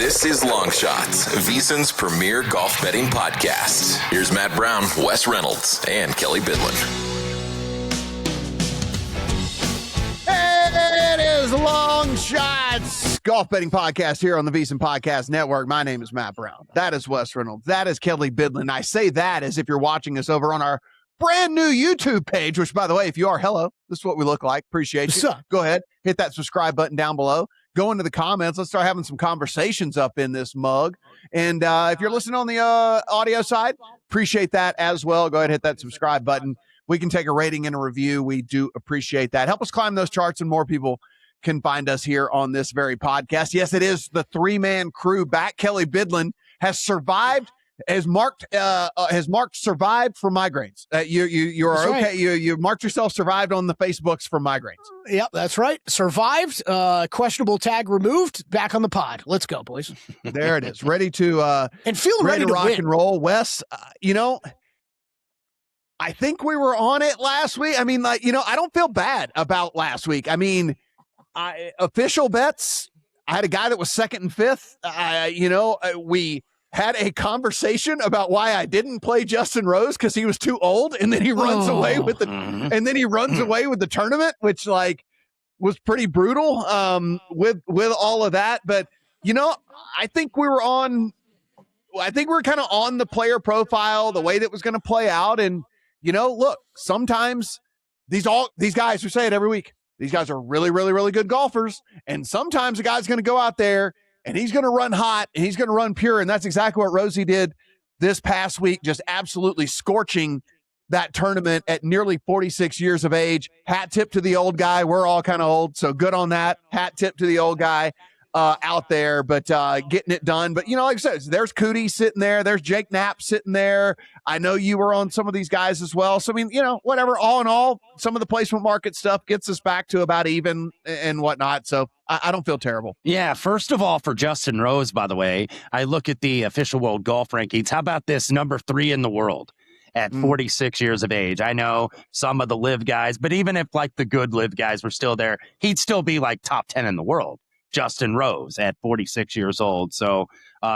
This is Long Shots, VSiN's premier golf betting podcast. Here's Matt Brown, Wes Reynolds, and Kelley Bydlon. It is Long Shots, golf betting podcast here on the VSiN Podcast Network. My name is Matt Brown. That is Wes Reynolds. That is Kelley Bydlon. I say that as if you're watching us over on our brand new YouTube page, which, by the way, if you are, hello, this is what we look like. Appreciate you. Go ahead, hit that subscribe button down below. Go into the comments. Let's start having some conversations up in this mug. And if you're listening on the audio side, appreciate that as well. Go ahead, hit that subscribe button. We can take a rating and a review. We do appreciate that. Help us climb those charts and more people can find us here on this very podcast. Yes, it is the three-man crew back. Kelley Bydlon has survived, has marked survived for migraines. You are That's okay. right. You marked yourself survived on the Facebooks for migraines. Yep, that's right. Survived. Questionable tag removed. Back on the pod. Let's go, boys. There it is. Ready to and feeling ready to rock win. and roll. Wes, I think we were on it last week. I mean, I don't feel bad about last week. I mean, official bets, I had a guy that was second and fifth. We had a conversation about why I didn't play Justin Rose because he was too old, and then he runs away with the tournament, which was pretty brutal with all of that. But I think we were kind of on the player profile, the way that was going to play out. And look, sometimes these guys, we say it every week, these guys are really, really, really good golfers. And sometimes a guy's going to go out there and he's going to run hot and he's going to run pure. And that's exactly what Rosie did this past week, just absolutely scorching that tournament at nearly 46 years of age. Hat tip to the old guy. We're all kind of old, so good on that. Hat tip to the old guy out there, but getting it done. But, like I said, there's Cootie sitting there. There's Jake Knapp sitting there. I know you were on some of these guys as well. So, I mean, whatever, all in all, some of the placement market stuff gets us back to about even and whatnot. So I don't feel terrible. Yeah, first of all, for Justin Rose, by the way, I look at the official world golf rankings. How about this? Number 3 in the world at 46 years of age. I know some of the live guys, but even if the good live guys were still there, he'd still be top 10 in the world. Justin Rose at 46 years old. So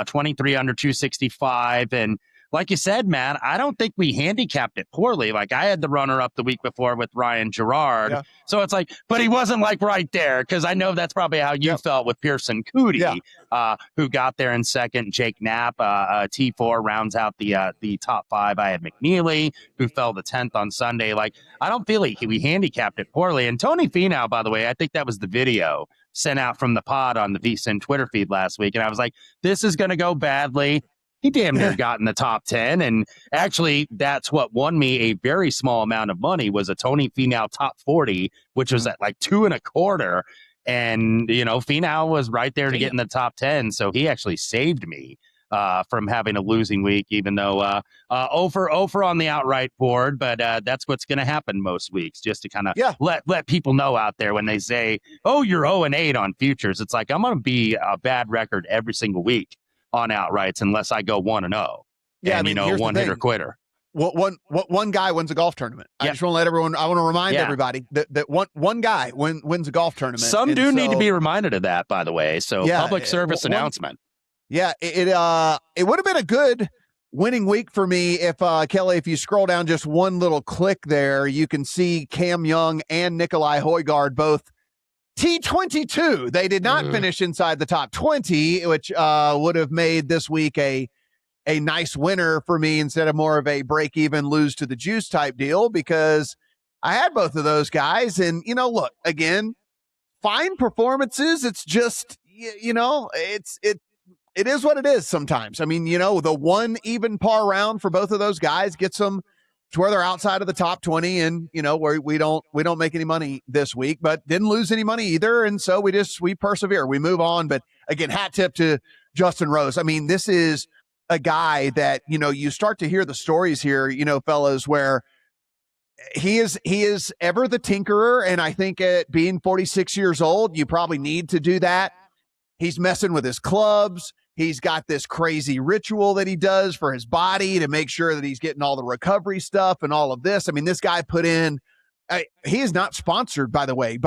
23 under 265. And like you said, Matt, I don't think we handicapped it poorly. I had the runner up the week before with Ryan Gerard. Yeah. So it's but he wasn't right there, because I know that's probably how you felt with Pearson Cootie, who got there in second. Jake Knapp, T4, rounds out the top 5. I had McNeely, who fell to 10th on Sunday. I don't feel we handicapped it poorly. And Tony Finau, by the way, I think that was the video sent out from the pod on the VSiN Twitter feed last week. And I was like, this is going to go badly. He damn near got in the top 10. And actually, that's what won me a very small amount of money, was a Tony Finau top 40, which was at 2.25. And, Finau was right there to get in the top 10. So he actually saved me from having a losing week, even though over on the outright board. But that's what's going to happen most weeks, just to kind of let people know out there when they say, oh, you're 0-8 on futures. It's I'm going to be a bad record every single week on outrights unless I go 1-0. Yeah, and, one hitter quitter. One guy wins a golf tournament. I just want to let everyone, I want to remind everybody that one guy wins a golf tournament. Some do need to be reminded of that, by the way. So public service announcement. Yeah, it would have been a good winning week for me if, Kelley, if you scroll down just one little click there, you can see Cam Young and Nikolai Højgaard both T22. They did not finish inside the top 20, which would have made this week a nice winner for me instead of more of a break even, lose to the juice type deal, because I had both of those guys. And, look, again, fine performances. It's just, it is what it is sometimes. I mean, the one even par round for both of those guys gets them to where they're outside of the top 20, and where we don't make any money this week, but didn't lose any money either. And so we persevere, we move on. But again, hat tip to Justin Rose. I mean, this is a guy that, you start to hear the stories here, fellas, where he is ever the tinkerer. And I think at being 46 years old, you probably need to do that. He's messing with his clubs. He's got this crazy ritual that he does for his body to make sure that he's getting all the recovery stuff and all of this. I mean, this guy put in, he is not sponsored, by the way,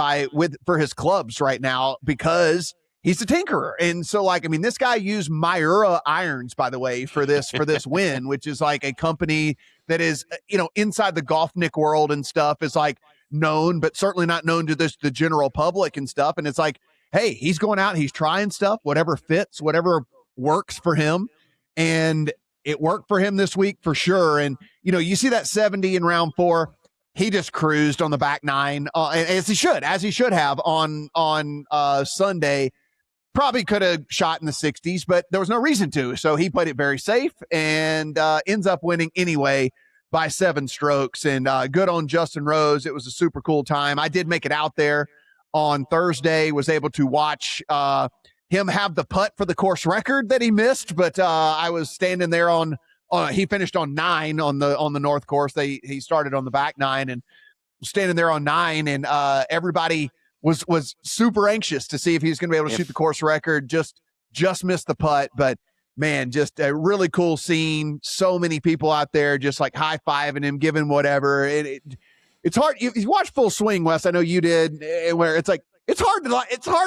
for his clubs right now, because he's a tinkerer. And so, like, I mean, this guy used Miura irons, by the way, for this win, which is like a company that is, inside the Golfnik world and stuff is like known, but certainly not known to the general public and stuff. And it's like, hey, he's going out, he's trying stuff, whatever fits, whatever works for him. And it worked for him this week for sure. And, you see that 70 in round 4, he just cruised on the back 9, as he should have on Sunday. Probably could have shot in the 60s, but there was no reason to. So he played it very safe and ends up winning anyway by 7 strokes. And good on Justin Rose. It was a super cool time. I did make it out there on Thursday, was able to watch him have the putt for the course record that he missed, but I was standing there on he finished on 9 on the North course. He started on the back 9 and standing there on 9, and everybody was super anxious to see if he was going to be able to shoot the course record. Just missed the putt, but man, just a really cool scene. So many people out there just like high-fiving him, giving whatever. It's hard. You watch Full Swing, Wes. I know you did, where it's like, it's hard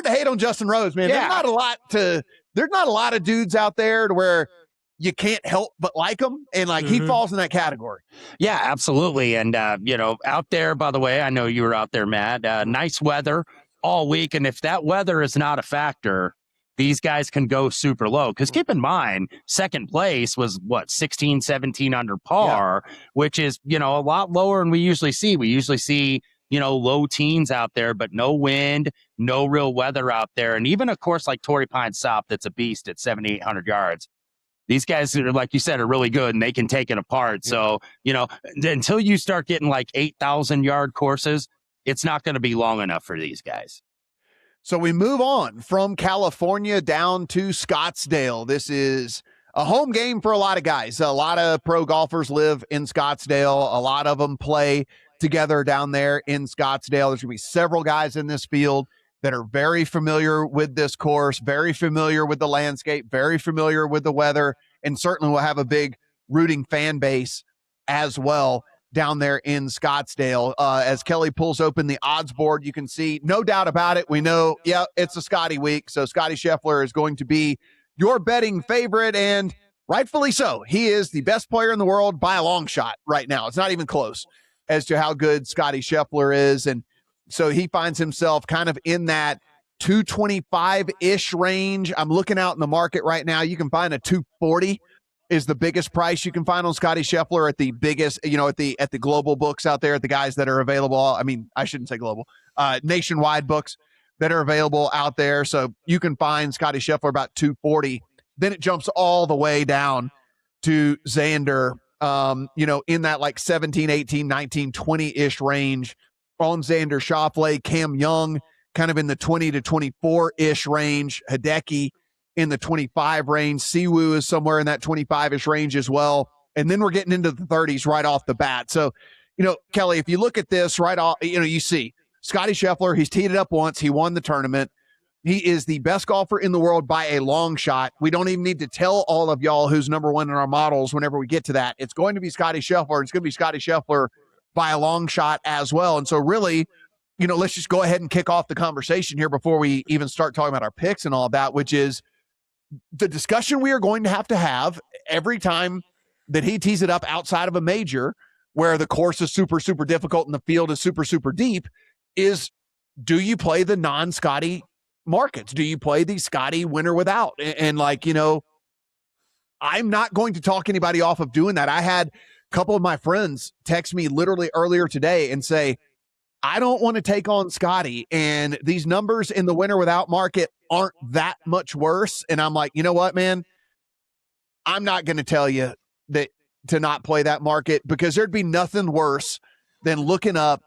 to hate on Justin Rose, man. Yeah. There's not a lot of dudes out there to where you can't help but like him, and like he falls in that category. Yeah, absolutely. And out there, by the way, I know you were out there, Matt. Nice weather all week, and if that weather is not a factor, these guys can go super low. Because keep in mind, second place was 16, 17 under par, which is a lot lower than we usually see. We usually see low teens out there, but no wind, no real weather out there. And even a course like Torrey Pines South, that's a beast at 7,800 yards. These guys, like you said, are really good and they can take it apart. So, until you start getting like 8,000 yard courses, it's not going to be long enough for these guys. So we move on from California down to Scottsdale. This is a home game for a lot of guys. A lot of pro golfers live in Scottsdale. A lot of them play together down there in Scottsdale. There's going to be several guys in this field that are very familiar with this course, very familiar with the landscape, very familiar with the weather, and certainly will have a big rooting fan base as well down there in Scottsdale. As Kelley pulls open the odds board, you can see, no doubt about it, we know, it's a Scotty week, so Scotty Scheffler is going to be your betting favorite, and rightfully so. He is the best player in the world by a long shot right now. It's not even close as to how good Scotty Scheffler is, and so he finds himself kind of in that 225-ish range. I'm looking out in the market right now. You can find a 240 is the biggest price you can find on Scotty Scheffler at the biggest, at the global books out there, at the guys that are available. I mean, I shouldn't say global, nationwide books that are available out there. So you can find Scotty Scheffler about 240. Then it jumps all the way down to Xander, in that like 17, 18, 19, 20-ish range on Xander Schauffele. Cam Young kind of in the 20 to 24-ish range. Hideki in the 25 range. Siwoo is somewhere in that 25-ish range as well. And then we're getting into the 30s right off the bat. So, Kelley, if you look at this right off, you see Scotty Scheffler, he's teed it up once. He won the tournament. He is the best golfer in the world by a long shot. We don't even need to tell all of y'all who's number one in our models whenever we get to that. It's going to be Scotty Scheffler. It's going to be Scotty Scheffler by a long shot as well. And so really, let's just go ahead and kick off the conversation here before we even start talking about our picks and all of that, which is the discussion we are going to have every time that he tees it up outside of a major where the course is super, super difficult and the field is super, super deep is, do you play the non-Scotty markets? Do you play the Scotty winner without? And I'm not going to talk anybody off of doing that. I had a couple of my friends text me literally earlier today and say, I don't want to take on Scotty, and these numbers in the winner without market aren't that much worse. And I'm like, you know what, man? I'm not going to tell you that to not play that market, because there'd be nothing worse than looking up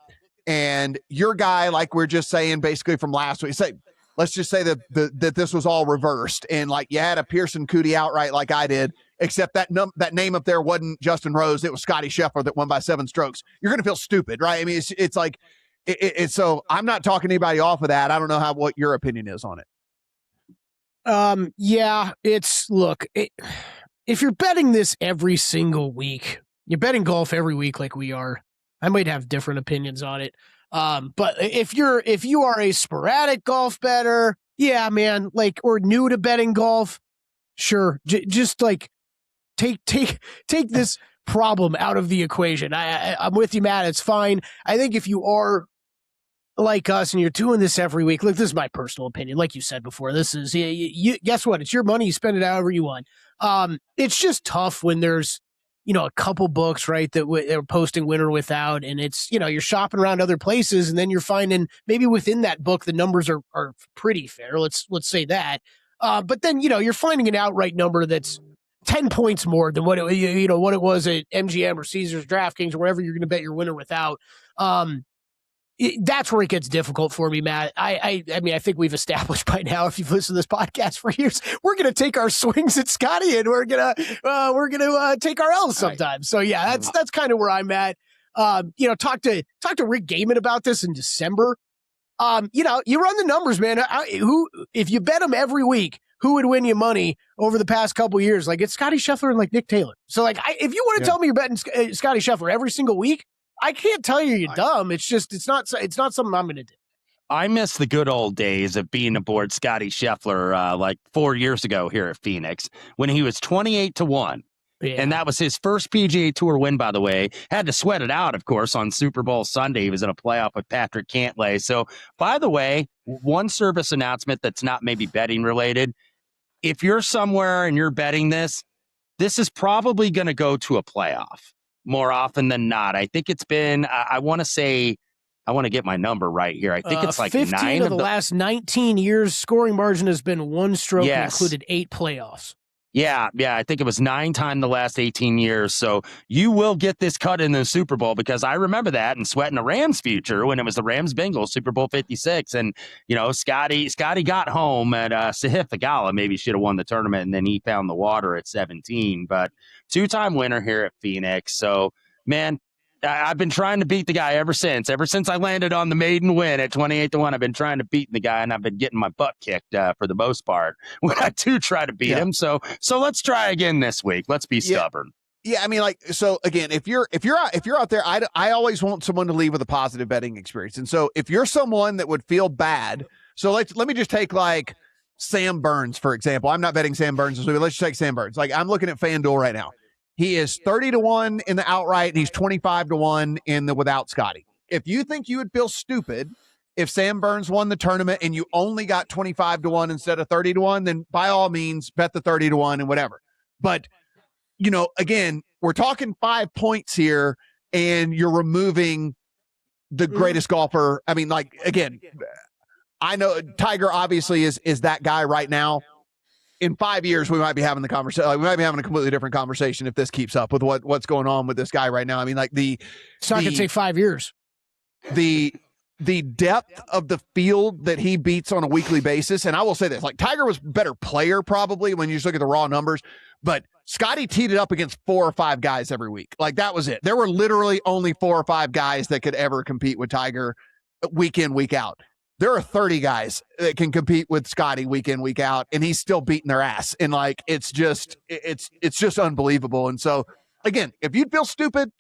and your guy, like we're just saying basically from last week, let's just say that this was all reversed, and like you had a Pearson Cootie outright like I did, except that name up there wasn't Justin Rose. It was Scotty Scheffler that won by 7 strokes. You're going to feel stupid, right? I mean, it's like, so I'm not talking anybody off of that. I don't know what your opinion is on it. If you're betting this every single week, you're betting golf every week like we are, I might have different opinions on it. But if you are a sporadic golf bettor, yeah, man, like, or new to betting golf, sure. Just like take this problem out of the equation. I'm with you, Matt. It's fine. I think if you are like us and you're doing this every week, look, this is my personal opinion. Like you said before, this is, you guess what? It's your money. You spend it however you want. It's just tough when there's, a couple books, right, that are posting winner without, and it's, you're shopping around other places, and then you're finding maybe within that book the numbers are pretty fair. Let's say that. But then, you're finding an outright number that's 10 points more than what it was at MGM or Caesars, DraftKings, or wherever you're going to bet your winner without. That's where it gets difficult for me, Matt. I mean, I think we've established by now, if you've listened to this podcast for years, we're going to take our swings at Scotty, and we're going to take our L's sometimes. So yeah, that's kind of where I'm at. Talk to Rick Gaiman about this in December. You run the numbers, man. If you bet them every week, who would win you money over the past couple of years? Like, it's Scotty Scheffler and like Nick Taylor. So like, if you want to tell me you're betting Scotty Scheffler every single week, I can't tell you you're dumb. It's just, it's not something I'm going to do. I miss the good old days of being aboard Scotty Scheffler like 4 years ago here at Phoenix when he was 28-1. Yeah. And that was his first PGA Tour win, by the way. Had to sweat it out, of course, on Super Bowl Sunday. He was in a playoff with Patrick Cantlay. So, by the way, one service announcement that's not maybe betting related. If you're somewhere and you're betting this is probably going to go to a playoff more often than not. I think it's been, I want to get my number right here. I think it's like 15 9 of the last 19 years, scoring margin has been one stroke and included 8 playoffs. Yeah, I think it was 9 times the last 18 years. So you will get this cut in the Super Bowl because I remember that and sweating the Rams future when it was the Rams-Bengals Super Bowl 56. And, Scotty got home at Sahith Theegala. Maybe should have won the tournament, and then he found the water at 17. But 2-time winner here at Phoenix. So, man, I've been trying to beat the guy ever since I landed on the maiden win at 28-1. I've been trying to beat the guy, and I've been getting my butt kicked for the most part when I do try to beat him. So let's try again this week. Let's be stubborn. Yeah, I mean, so again, if you're out there, I always want someone to leave with a positive betting experience. And so if you're someone that would feel bad, so let me just take like Sam Burns, for example. I'm not betting Sam Burns this week, but let's just take Sam Burns. Like, I'm looking at FanDuel right now. He is 30-1 in the outright, and he's 25-1 in the without Scotty. If you think you would feel stupid if Sam Burns won the tournament and you only got 25-1 instead of 30-1, then by all means bet the 30-1 and whatever. But, again, we're talking 5 points here, and you're removing the greatest golfer. I mean, like, again, I know Tiger obviously is that guy right now. In 5 years, we might be having the conversation. We might be having a completely different conversation if this keeps up with what's going on with this guy right now. I mean, like it's not going to take 5 years. The depth of the field that he beats on a weekly basis, and I will say this: like, Tiger was a better player probably when you just look at the raw numbers, but Scotty teed it up against 4 or 5 guys every week. Like, that was it. There were literally only 4 or 5 guys that could ever compete with Tiger week in, week out. There are 30 guys that can compete with Scotty week in, week out, and he's still beating their ass. And like, it's just unbelievable. And so again, if you'd feel stupid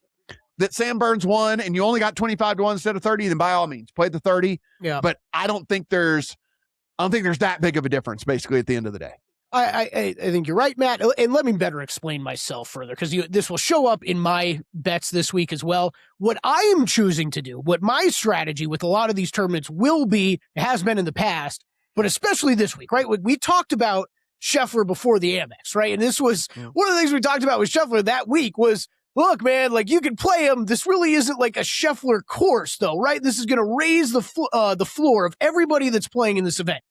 that Sam Burns won and you only got 25-1 instead of 30, then by all means play the 30. Yeah. But I don't think there's that big of a difference basically at the end of the day. I think you're right, Matt. And let me better explain myself further, because this will show up in my bets this week as well. What I am choosing to do, what my strategy with a lot of these tournaments will be, has been in the past, but especially this week, right? We talked about Scheffler before the Amex, right? And this was one of the things we talked about with Scheffler that week was, look, man, like, you can play him. This really isn't like a Scheffler course, though, right? This is going to raise the floor of everybody that's playing in this event.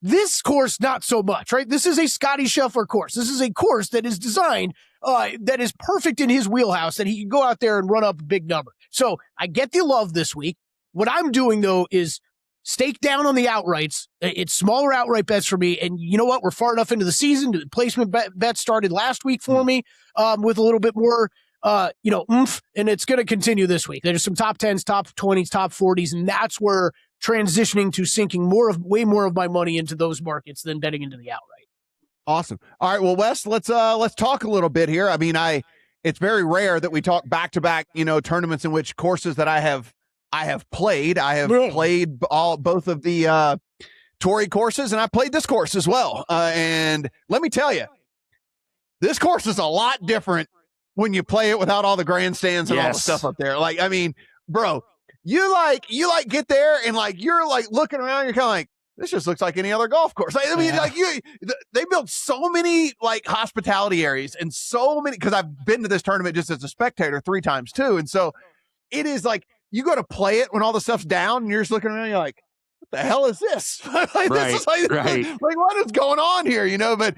This course, not so much, right? This is a Scotty Scheffler course. This is a course that is designed, that is perfect in his wheelhouse, that he can go out there and run up a big number. So I get the love this week. What I'm doing, though, is stake down on the ootrights. It's smaller outright bets for me. And you know what? We're far enough into the season. The placement bet started last week for me with a little bit more, oomph, and it's going to continue this week. There's some top 10s, top 20s, top 40s, and that's where transitioning to sinking way more of my money into those markets than betting into the outright. Awesome. All right. Well, Wes, let's talk a little bit here. I mean, it's very rare that we talk back-to-back, tournaments in which courses that I have played. I have played both of the Torrey courses, and I played this course as well. And let me tell you, this course is a lot different when you play it without all the grandstands and all the stuff up there. Like, I mean, bro, you get there and like you're like looking around, you're kind of like, this just looks like any other golf course. Like, I mean, they built so many like hospitality areas and so many, because I've been to this tournament just as a spectator 3 times too. And so it is like you go to play it when all the stuff's down and you're just looking around, and you're like, what the hell is this? Like, this is like what is going on here? You know, but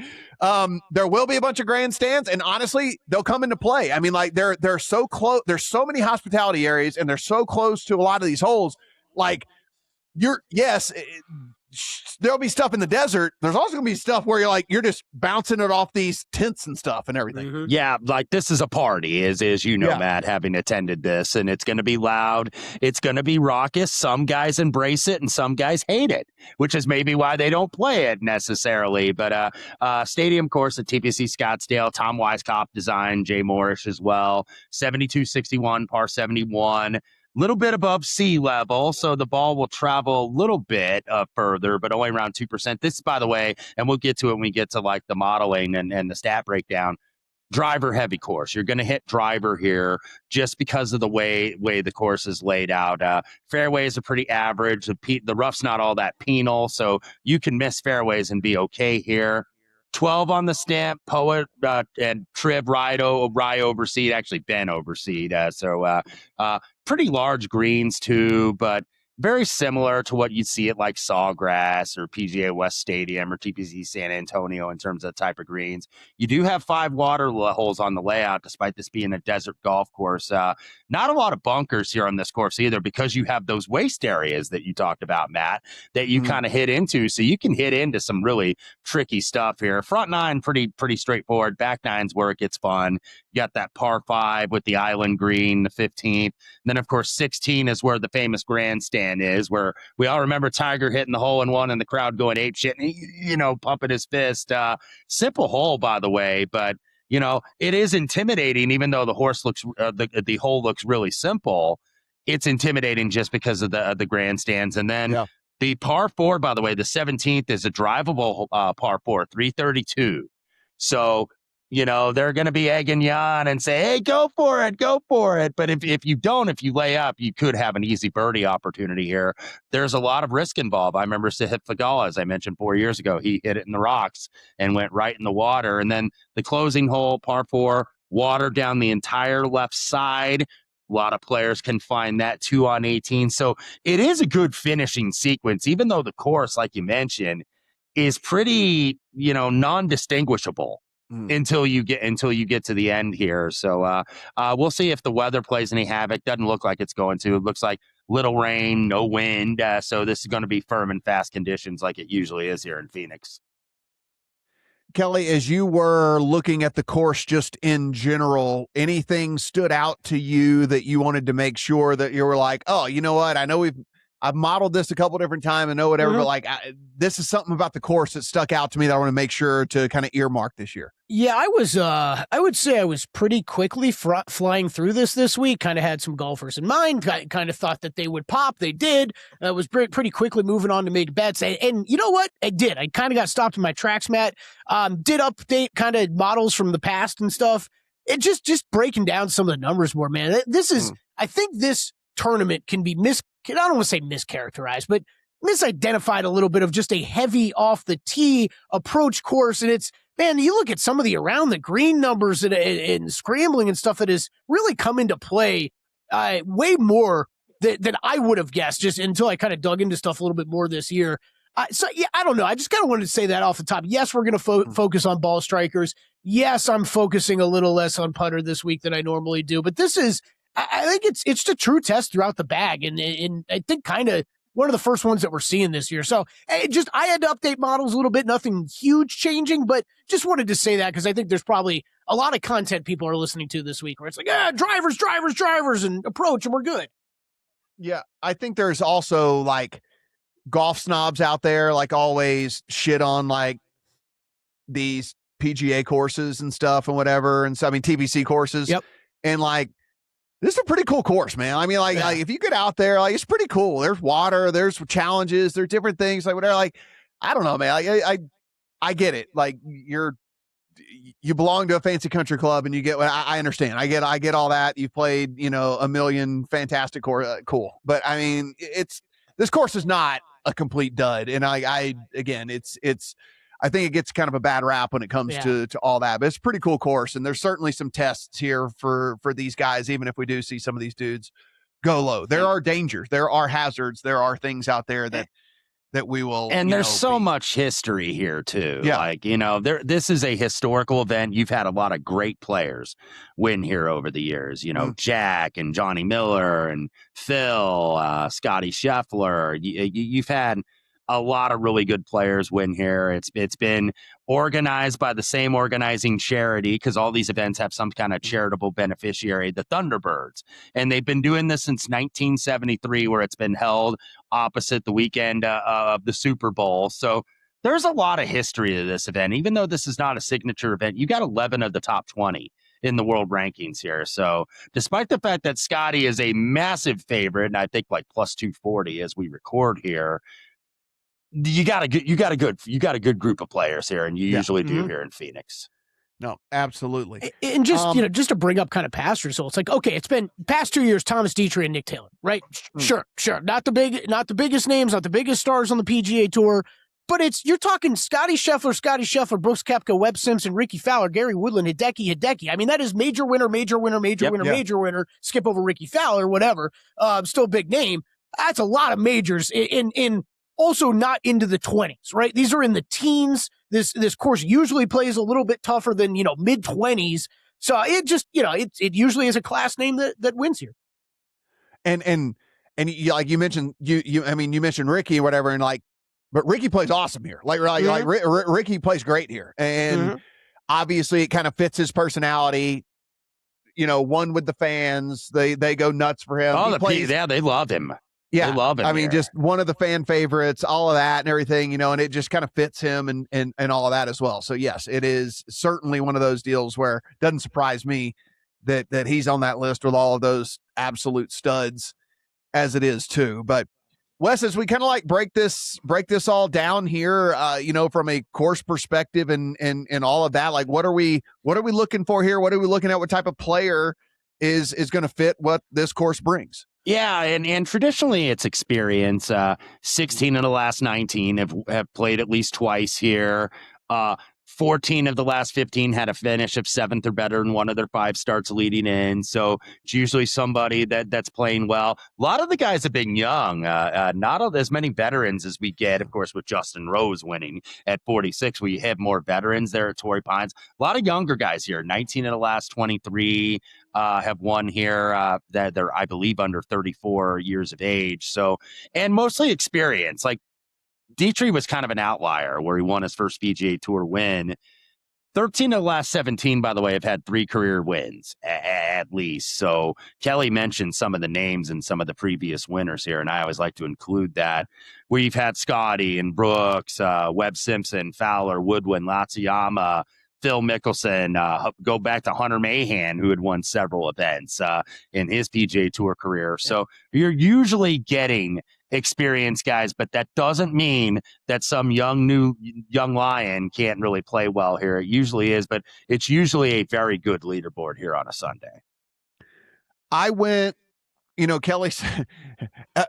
there will be a bunch of grandstands, and honestly, they'll come into play. I mean, like they're so close. There's so many hospitality areas, and they're so close to a lot of these holes. Like there'll be stuff in the desert. There's also gonna be stuff where you're just bouncing it off these tents and stuff and everything. Mm-hmm. Yeah, like this is a party, as you know, Matt, having attended this, and it's gonna be loud. It's gonna be raucous. Some guys embrace it, and some guys hate it, which is maybe why they don't play it necessarily. But stadium course at TPC Scottsdale, Tom Weiskopf design, Jay Morrish as well. 7261 par 71. Little bit above sea level, so the ball will travel a little bit further, but only around 2%. This, by the way, and we'll get to it when we get to like the modeling and the stat breakdown, driver heavy course. You're going to hit driver here just because of the way the course is laid out. Fairways are pretty average. The rough's not all that penal, so you can miss fairways and be okay here. 12 on the stamp, Poet and Trib rye overseed, actually Ben overseed. So pretty large greens too, but very similar to what you'd see at like Sawgrass or PGA West Stadium or TPC San Antonio in terms of type of greens. You do have 5 water holes on the layout, despite this being a desert golf course. Not a lot of bunkers here on this course either, because you have those waste areas that you talked about, Matt, that you kind of hit into. So you can hit into some really tricky stuff here. Front 9, pretty straightforward. Back 9's where it gets fun. You got that par 5 with the island green, the 15th. And then, of course, 16 is where the famous grandstand is, where we all remember Tiger hitting the hole-in-one and the crowd going apeshit and, pumping his fist. Simple hole, by the way, but, it is intimidating, even though the hole looks really simple. It's intimidating just because of the grandstands. And then the par 4, by the way, the 17th is a drivable par 4, 332. So, they're going to be egging you on and say, hey, go for it. But if you lay up, you could have an easy birdie opportunity here. There's a lot of risk involved. I remember Sahith Theegala, as I mentioned 4 years ago, he hit it in the rocks and went right in the water. And then the closing hole, par 4, water down the entire left side. A lot of players can find that 2 on 18. So it is a good finishing sequence, even though the course, like you mentioned, is pretty, non-distinguishable. Until you get to the end here. So we'll see if the weather plays any havoc. Doesn't look like it's going to. It looks like little rain, no wind. So this is going to be firm and fast conditions like it usually is here in Phoenix. Kelley, as you were looking at the course just in general, anything stood out to you that you wanted to make sure that you were like, oh, you know what? I know I've modeled this a couple different times and know whatever, but like this is something about the course that stuck out to me that I want to make sure to kind of earmark this year. Yeah, I would say I was pretty quickly flying through this week. Kind of had some golfers in mind. Kind of thought that they would pop. They did. I was pretty quickly moving on to make bets. And you know what? I did. I kind of got stopped in my tracks, Matt. Did update kind of models from the past and stuff. It just breaking down some of the numbers more, man. This is, I think this tournament can be I don't want to say mischaracterized, but misidentified a little bit of just a heavy off the tee approach course. And it's, man, you look at some of the around the green numbers and scrambling and stuff that has really come into play way more than I would have guessed just until I kind of dug into stuff a little bit more this year. So, yeah, I don't know. I just kind of wanted to say that off the top. Yes, we're going to focus on ball strikers. Yes, I'm focusing a little less on putter this week than I normally do. But this is, I think it's the true test throughout the bag. And I think kind of one of the first ones that we're seeing this year. So I had to update models a little bit, nothing huge changing, but just wanted to say that because I think there's probably a lot of content people are listening to this week where it's like, drivers and approach and we're good. Yeah. I think there's also like golf snobs out there, like always shit on like these PGA courses and stuff and whatever. And so, I mean, TPC courses. Yep. And like, this is a pretty cool course, man. I mean, like if you get out there, like it's pretty cool. There's water, there's challenges, there's different things, like whatever. Like I don't know, man. I get it. Like you belong to a fancy country club and you get, I understand. I get all that. You've played, a million fantastic course. Cool. But I mean, this course is not a complete dud. And again, I think it gets kind of a bad rap when it comes to all that, but it's a pretty cool course. And there's certainly some tests here for these guys, even if we do see some of these dudes go low. There are dangers, there are hazards, there are things out there that we will. And there's so much history here too. Yeah. Like, this is a historical event. You've had a lot of great players win here over the years, Jack and Johnny Miller and Phil, Scotty Scheffler. You've had a lot of really good players win here. It's been organized by the same organizing charity, because all these events have some kind of charitable beneficiary, the Thunderbirds. And they've been doing this since 1973, where it's been held opposite the weekend of the Super Bowl. So there's a lot of history to this event. Even though this is not a signature event, you got 11 of the top 20 in the world rankings here. So despite the fact that Scotty is a massive favorite, and I think like plus 240 as we record here, you got a good group of players here, and you usually do here in Phoenix. No, absolutely. And just just to bring up kind of past results, like, okay, it's been past 2 years, Thomas Dietrich and Nick Taylor, right? Sure. Not the biggest names, not the biggest stars on the PGA Tour, but you're talking Scotty Scheffler, Brooks Koepka, Webb Simpson, Ricky Fowler, Gary Woodland, Hideki. I mean, that is major winner, major winner. Skip over Ricky Fowler, whatever. Still a big name. That's a lot of majors in also not into the 20s, right? These are in the teens. This course usually plays a little bit tougher than, mid 20s. So it just, it usually is a class name that wins here. And like you mentioned, you mentioned Ricky or whatever, and but Ricky plays awesome here. Ricky plays great here. And obviously it kind of fits his personality. One with the fans, they go nuts for him. They love him. Yeah, I love it. I mean, just one of the fan favorites, all of that and everything, and it just kind of fits him and all of that as well. So yes, it is certainly one of those deals where it doesn't surprise me that he's on that list with all of those absolute studs as it is too. But Wes, as we kind of break this all down here, from a course perspective and all of that, what are we looking for here? What are we looking at? What type of player is going to fit what this course brings? Yeah, and traditionally it's experience. 16 of the last 19 have played at least twice here. 14 of the last 15 had a finish of 7th or better in one of their 5 starts leading in. So it's usually somebody that's playing well. A lot of the guys have been young. Not as many veterans as we get, of course, with Justin Rose winning at 46. We have more veterans there at Torrey Pines. A lot of younger guys here. 19 of the last 23 have won here. That they're, I believe, under 34 years of age. So, and mostly experience. Like, Dietrich was kind of an outlier where he won his first PGA Tour win. 13 of the last 17, by the way, have had 3 career wins at least. So Kelley mentioned some of the names and some of the previous winners here, and I always like to include that. We've had Scotty and Brooks, Webb Simpson, Fowler, Woodland, Matsuyama, Phil Mickelson, go back to Hunter Mahan, who had won several events in his PGA Tour career. So you're usually getting experienced guys, but that doesn't mean that some young lion can't really play well here. It usually is, but it's usually a very good leaderboard here on a Sunday. I went, Kelley said,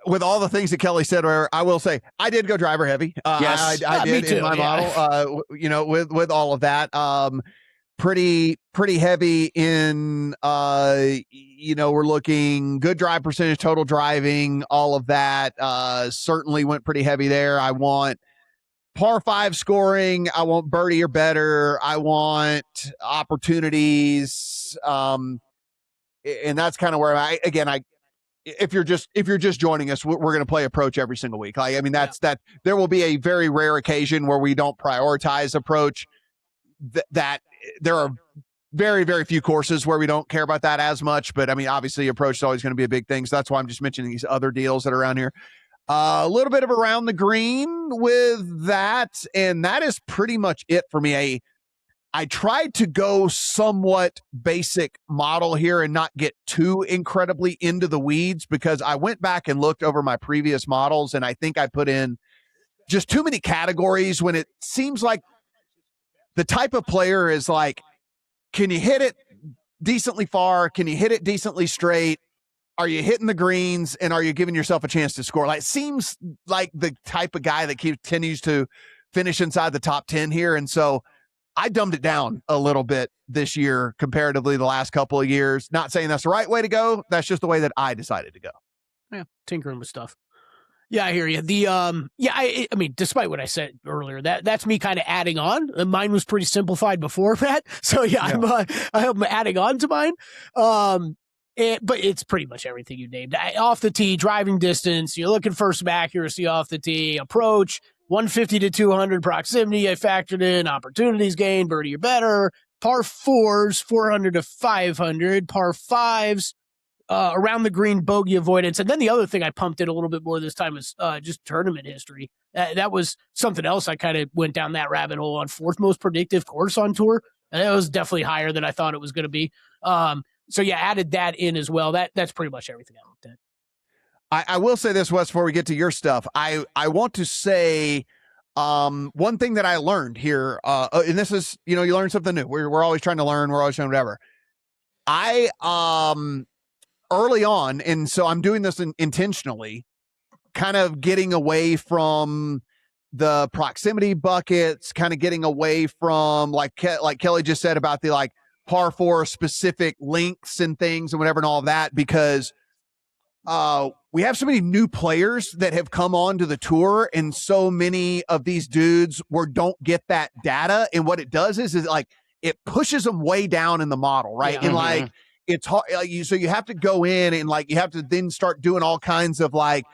with all the things that Kelley said, where I will say I did go driver heavy. Yes, I did in my model, with all of that. Pretty heavy in, we're looking good drive percentage, total driving, all of that. Certainly went pretty heavy there. I want par 5 scoring. I want birdie or better. I want opportunities. And that's kind of where if you're just joining us, we're going to play approach every single week. That there will be a very rare occasion where we don't prioritize approach. That there are very, very few courses where we don't care about that as much. But obviously approach is always going to be a big thing. So that's why I'm just mentioning these other deals that are around here. A little bit of around the green with that. And that is pretty much it for me. I tried to go somewhat basic model here and not get too incredibly into the weeds, because I went back and looked over my previous models, and I think I put in just too many categories when it seems like the type of player is like, can you hit it decently far? Can you hit it decently straight? Are you hitting the greens, and are you giving yourself a chance to score? Like, it seems like the type of guy that continues to finish inside the top 10 here. And so I dumbed it down a little bit this year comparatively the last couple of years. Not saying that's the right way to go. That's just the way that I decided to go. Yeah, tinkering with stuff. Yeah, I hear you. I mean, despite what I said earlier, that's me kind of adding on. Mine was pretty simplified before that, so I'm adding on to mine. But it's pretty much everything you named. Off the tee, driving distance. You're looking for some accuracy off the tee, approach, 150 to 200 proximity. I factored in opportunities gained, birdie or better. Par fours, 400 to 500. Par fives. Around the green, bogey avoidance. And then the other thing I pumped in a little bit more this time was just tournament history. That was something else. I kind of went down that rabbit hole on fourth most predictive course on tour. And that was definitely higher than I thought it was going to be. So yeah, added that in as well. That's pretty much everything I looked at. I will say this, Wes, before we get to your stuff. I want to say one thing that I learned here, and this is, you learn something new. We're always trying to learn. We're always trying whatever. Early on, and so I'm doing this intentionally, kind of getting away from the proximity buckets, kind of getting away from like Kelley just said about the like par four specific lengths and things and whatever and all of that, because we have so many new players that have come on to the tour, and so many of these dudes don't get that data, and what it does is like it pushes them way down in the model, right? Yeah. And like it's hard, so you have to go in and like you have to then start doing all kinds of like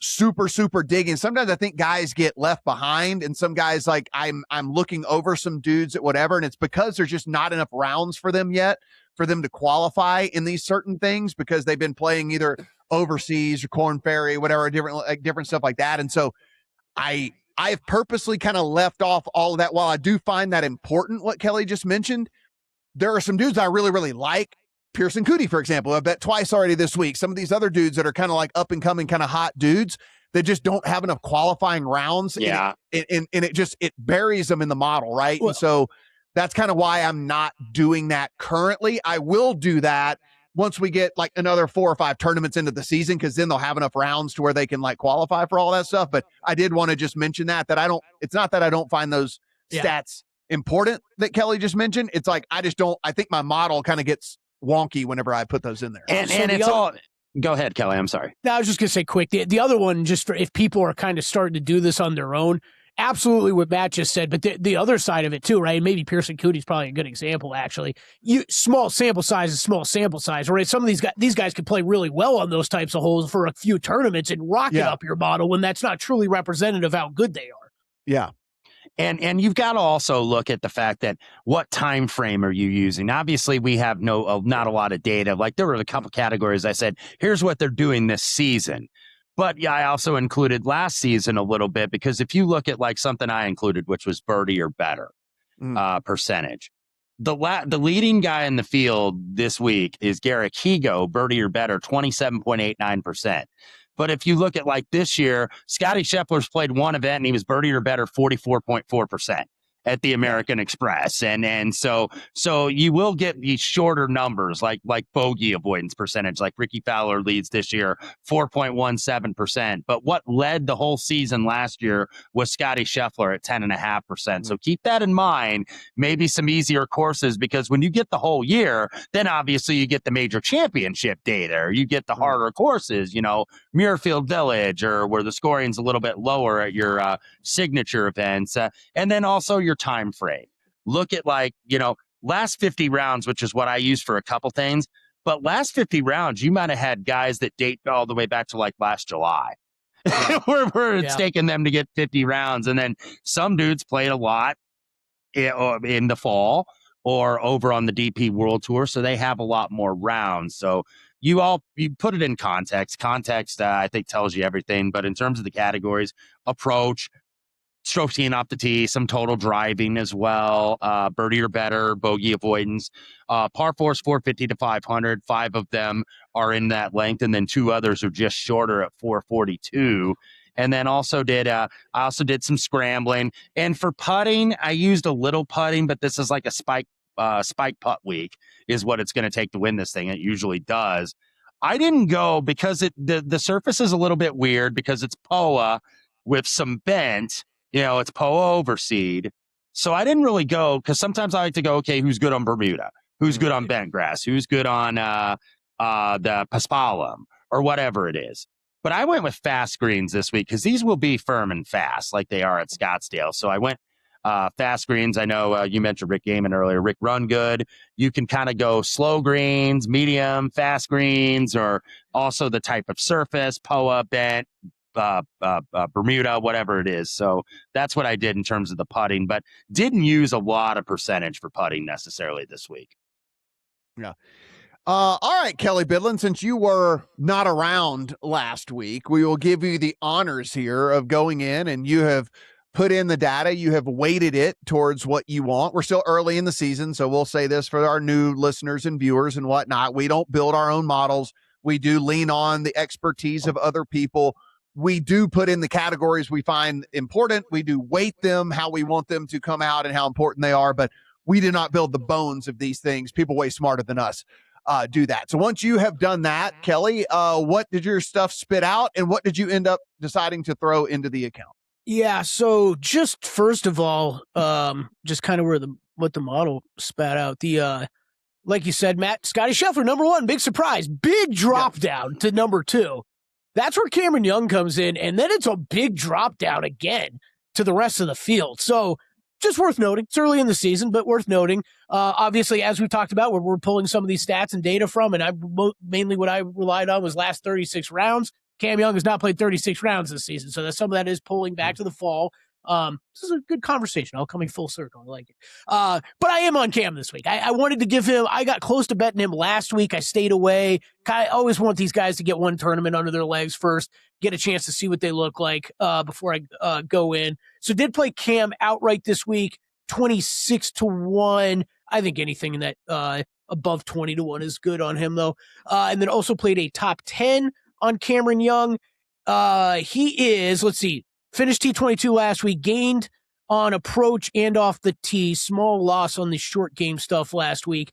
super digging. Sometimes I think guys get left behind, and some guys like I'm looking over some dudes at whatever, and it's because there's just not enough rounds for them yet for them to qualify in these certain things, because they've been playing either overseas or Corn Ferry, whatever, different stuff like that. And so I've purposely kind of left off all of that. While I do find that important, what Kelley just mentioned, there are some dudes I really, really like. Pearson Coody, for example, I bet twice already this week. Some of these other dudes that are kind of like up and coming, kind of hot dudes that just don't have enough qualifying rounds. Yeah. And it buries them in the model, right? Well, and so that's kind of why I'm not doing that currently. I will do that once we get like another 4 or 5 tournaments into the season, because then they'll have enough rounds to where they can like qualify for all that stuff. But I did want to just mention that it's not that I don't find those stats important that Kelley just mentioned. It's like, I think my model kind of gets wonky whenever I put those in there. And it's all. Go ahead, Kelley. I'm sorry. No, I was just going to say quick. The other one, just for if people are kind of starting to do this on their own, absolutely what Matt just said, but the other side of it too, right? Maybe Pearson Coody's probably a good example, actually. Small sample size is small sample size, right? Some of these guys could play really well on those types of holes for a few tournaments and rocket up your model when that's not truly representative of how good they are. Yeah. And you've got to also look at the fact that what time frame are you using? Obviously, we have not a lot of data. Like there were a couple categories I said, here's what they're doing this season. But yeah, I also included last season a little bit, because if you look at like something I included, which was birdie or better percentage, the leading guy in the field this week is Garrick Higo, birdie or better, 27.89%. But if you look at like this year, Scotty Scheffler's played one event and he was birdie or better 44.4% at the American Express. And so you will get these shorter numbers like bogey avoidance percentage, like Ricky Fowler leads this year 4.17%. But what led the whole season last year was Scotty Scheffler at 10.5%. So keep that in mind. Maybe some easier courses, because when you get the whole year, then obviously you get the major championship data, or you get the harder courses, Muirfield Village, or where the scoring's a little bit lower at your signature events. And then also your time frame. Look at last 50 rounds, which is what I use for a couple things. But last 50 rounds, you might have had guys that date all the way back to like last July. where it's taking them to get 50 rounds. And then some dudes played a lot in the fall or over on the DP World Tour, so they have a lot more rounds. So you put it in context. Context, I think, tells you everything. But in terms of the categories, approach, stroke teeing off the tee, some total driving as well, birdie or better, bogey avoidance. Par fours, 450 to 500. 5 of them are in that length, and then 2 others are just shorter at 442. And then I also did some scrambling. And for putting, I used a little putting, but this is like a spike putt week is what it's going to take to win this thing. It usually does. I didn't go because the surface is a little bit weird because it's POA with some bent, it's POA overseed. So I didn't really go because sometimes I like to go, okay, who's good on Bermuda? Who's good on bent grass? Who's good on the Paspalum or whatever it is? But I went with fast greens this week because these will be firm and fast like they are at Scottsdale. So I went fast greens. I know you mentioned Rick Gaiman earlier. Rick Run Good. You can kind of go slow greens, medium, fast greens, or also the type of surface, POA, bent, Bermuda, whatever it is. So that's what I did in terms of the putting, but didn't use a lot of percentage for putting necessarily this week. Yeah. All right, Kelley Bydlon, since you were not around last week, we will give you the honors here of going in and you have put in the data. You have weighted it towards what you want. We're still early in the season, so we'll say this for our new listeners and viewers and whatnot. We don't build our own models. We do lean on the expertise of other people. We do put in the categories we find important. We do weight them, how we want them to come out and how important they are, but we do not build the bones of these things. People way smarter than us do that. So once you have done that, Kelley, what did your stuff spit out and what did you end up deciding to throw into the account? Yeah, so just first of all, just kind of what the model spat out. Like you said, Matt, Scotty Scheffler, number one, big surprise, big drop down to number two. That's where Cameron Young comes in, and then it's a big drop down again to the rest of the field. So just worth noting. It's early in the season, but worth noting. Obviously, as we talked about, we're pulling some of these stats and data from, and mainly what I relied on was last 36 rounds. Cam Young has not played 36 rounds this season, so some of that is pulling back to the fall. This is a good conversation, all coming full circle. I like it. But I am on Cam this week. I wanted to give him, I got close to betting him last week. I stayed away. I always want these guys to get one tournament under their legs first, get a chance to see what they look like before I go in. So did play Cam outright this week, 26-1. I think anything in that above 20-1 is good on him, though. And then also played a top 10 on Cameron Young. He is, let's see, finished T22 last week, gained on approach and off the tee, small loss on the short game stuff last week.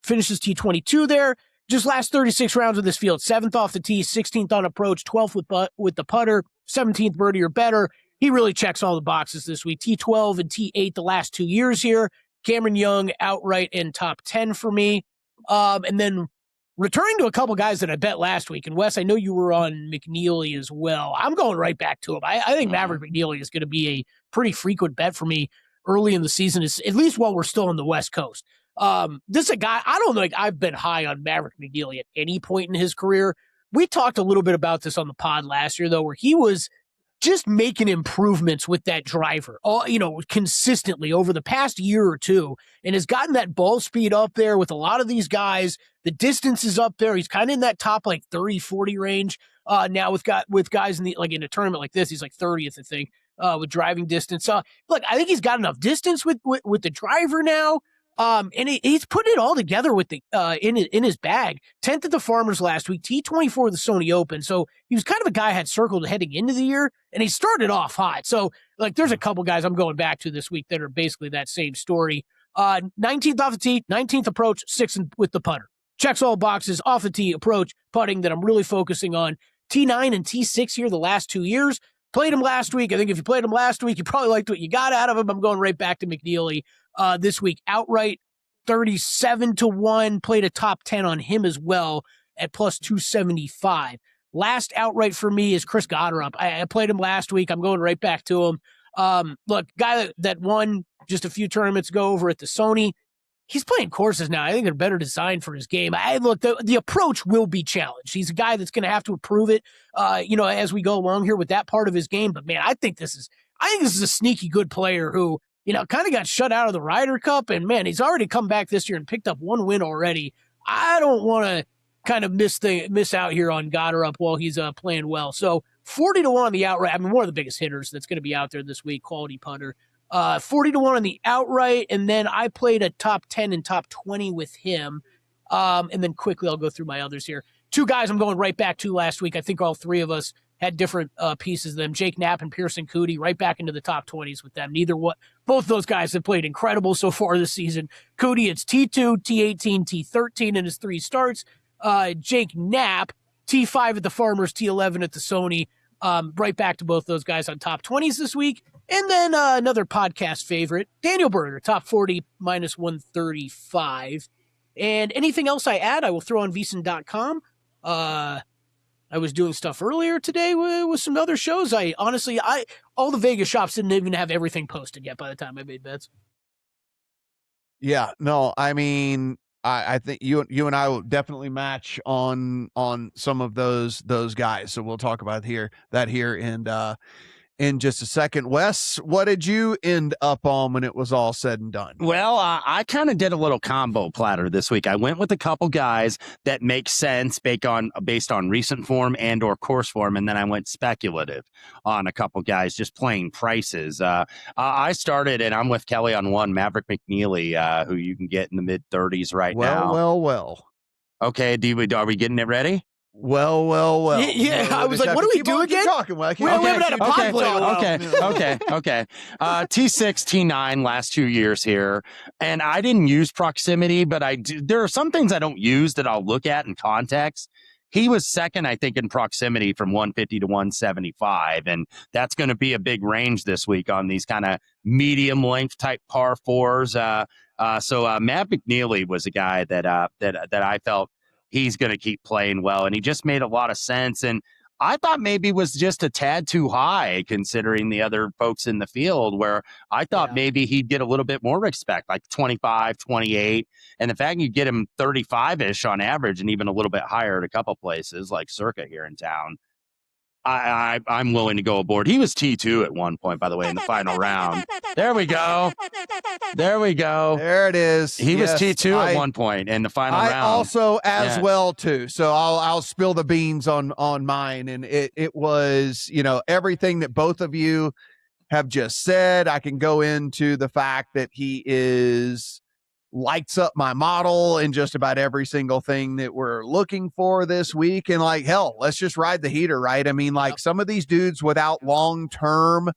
Finishes T22 there. Just last 36 rounds of this field, 7th off the tee, 16th on approach, 12th with the putter, 17th birdie or better. He really checks all the boxes this week. T12 and T8 the last 2 years here. Cameron Young outright in top 10 for me. And then returning to a couple guys that I bet last week, and Wes, I know you were on McNeely as well. I'm going right back to him. I think Maverick McNeely is going to be a pretty frequent bet for me early in the season, at least while we're still on the West Coast. This is a guy, I don't think I've been high on Maverick McNeely at any point in his career. We talked a little bit about this on the pod last year, though, where he was just making improvements with that driver, consistently over the past year or two, and has gotten that ball speed up there with a lot of these guys. The distance is up there. He's kind of in that top 30-40 range now with guys in a tournament like this. He's 30th, I think, with driving distance. Look, I think he's got enough distance with the driver now. And he's putting it all together with the in his bag. 10th at the Farmers last week, T24 at the Sony Open. So he was kind of a guy I had circled heading into the year, and he started off hot. So there's a couple guys I'm going back to this week that are basically that same story. 19th off the tee, 19th approach, 6th with the putter. Checks all boxes, off the tee, approach, putting that I'm really focusing on. T9 and T6 here the last 2 years. Played him last week. I think if you played him last week, you probably liked what you got out of him. I'm going right back to McNeely this week. Outright 37-1. Played a top 10 on him as well at plus 275. Last outright for me is Chris Gotterup. I played him last week. I'm going right back to him. Look, guy that won just a few tournaments ago over at the Sony. He's playing courses now. I think they're better designed for his game. Look, the approach will be challenged. He's a guy that's going to have to improve it, as we go along here with that part of his game. But man, I think this is a sneaky good player who, kind of got shut out of the Ryder Cup. And man, he's already come back this year and picked up one win already. I don't want to kind of miss out here on Gotterup while he's playing well. So 40-1 on the outright. One of the biggest hitters that's going to be out there this week, quality putter. 40-1 on the outright, and then I played a top 10 and top 20 with him. And then quickly I'll go through my others here. Two guys I'm going right back to last week. I think all three of us had different pieces of them. Jake Knapp and Pearson Coody right back into the top 20s with them. Both those guys have played incredible so far this season. Coody, it's T2, T18, T13 in his 3 starts. Jake Knapp, T5 at the Farmers, T11 at the Sony. Right back to both those guys on top 20s this week. And then another podcast favorite, Daniel Berger, top 40, minus 135. And anything else I add, I will throw on VSiN.com. I was doing stuff earlier today with some other shows. All the Vegas shops didn't even have everything posted yet by the time I made bets. Yeah, no, I mean, I think you and I will definitely match on some of those guys. So we'll talk about that here in just a second. Wes, what did you end up on when it was all said and done? Well, I kind of did a little combo platter this week. I went with a couple guys that make sense based on recent form and or course form, and then I went speculative on a couple guys, just playing prices. I started, and I'm with Kelley on one, Maverick McNeely, who you can get in the mid-30s now. Well. Okay, are we getting it ready? Well. Yeah, I was like, what do we do again? We haven't had a pod play in a while. Okay. T6, T9 last 2 years here. And I didn't use proximity, but there are some things I don't use that I'll look at in context. He was second, I think, in proximity from 150 to 175. And that's going to be a big range this week on these kind of medium length type par fours. So Matt McNeely was a guy that I felt he's going to keep playing well, and he just made a lot of sense. And I thought maybe was just a tad too high considering the other folks in the field, where I thought maybe he'd get a little bit more respect, like 25, 28. And the fact you get him 35-ish on average and even a little bit higher at a couple places like Circa here in town, I'm willing to go aboard. He was T2 at one point, by the way, in the final round. There we go. There it is. He was T2 at one point in the final round. I also well too. So I'll spill the beans on mine, and it was, everything that both of you have just said. I can go into the fact that he lights up my model in just about every single thing that we're looking for this week. And hell, let's just ride the heater, right? I mean, some of these dudes without long-term,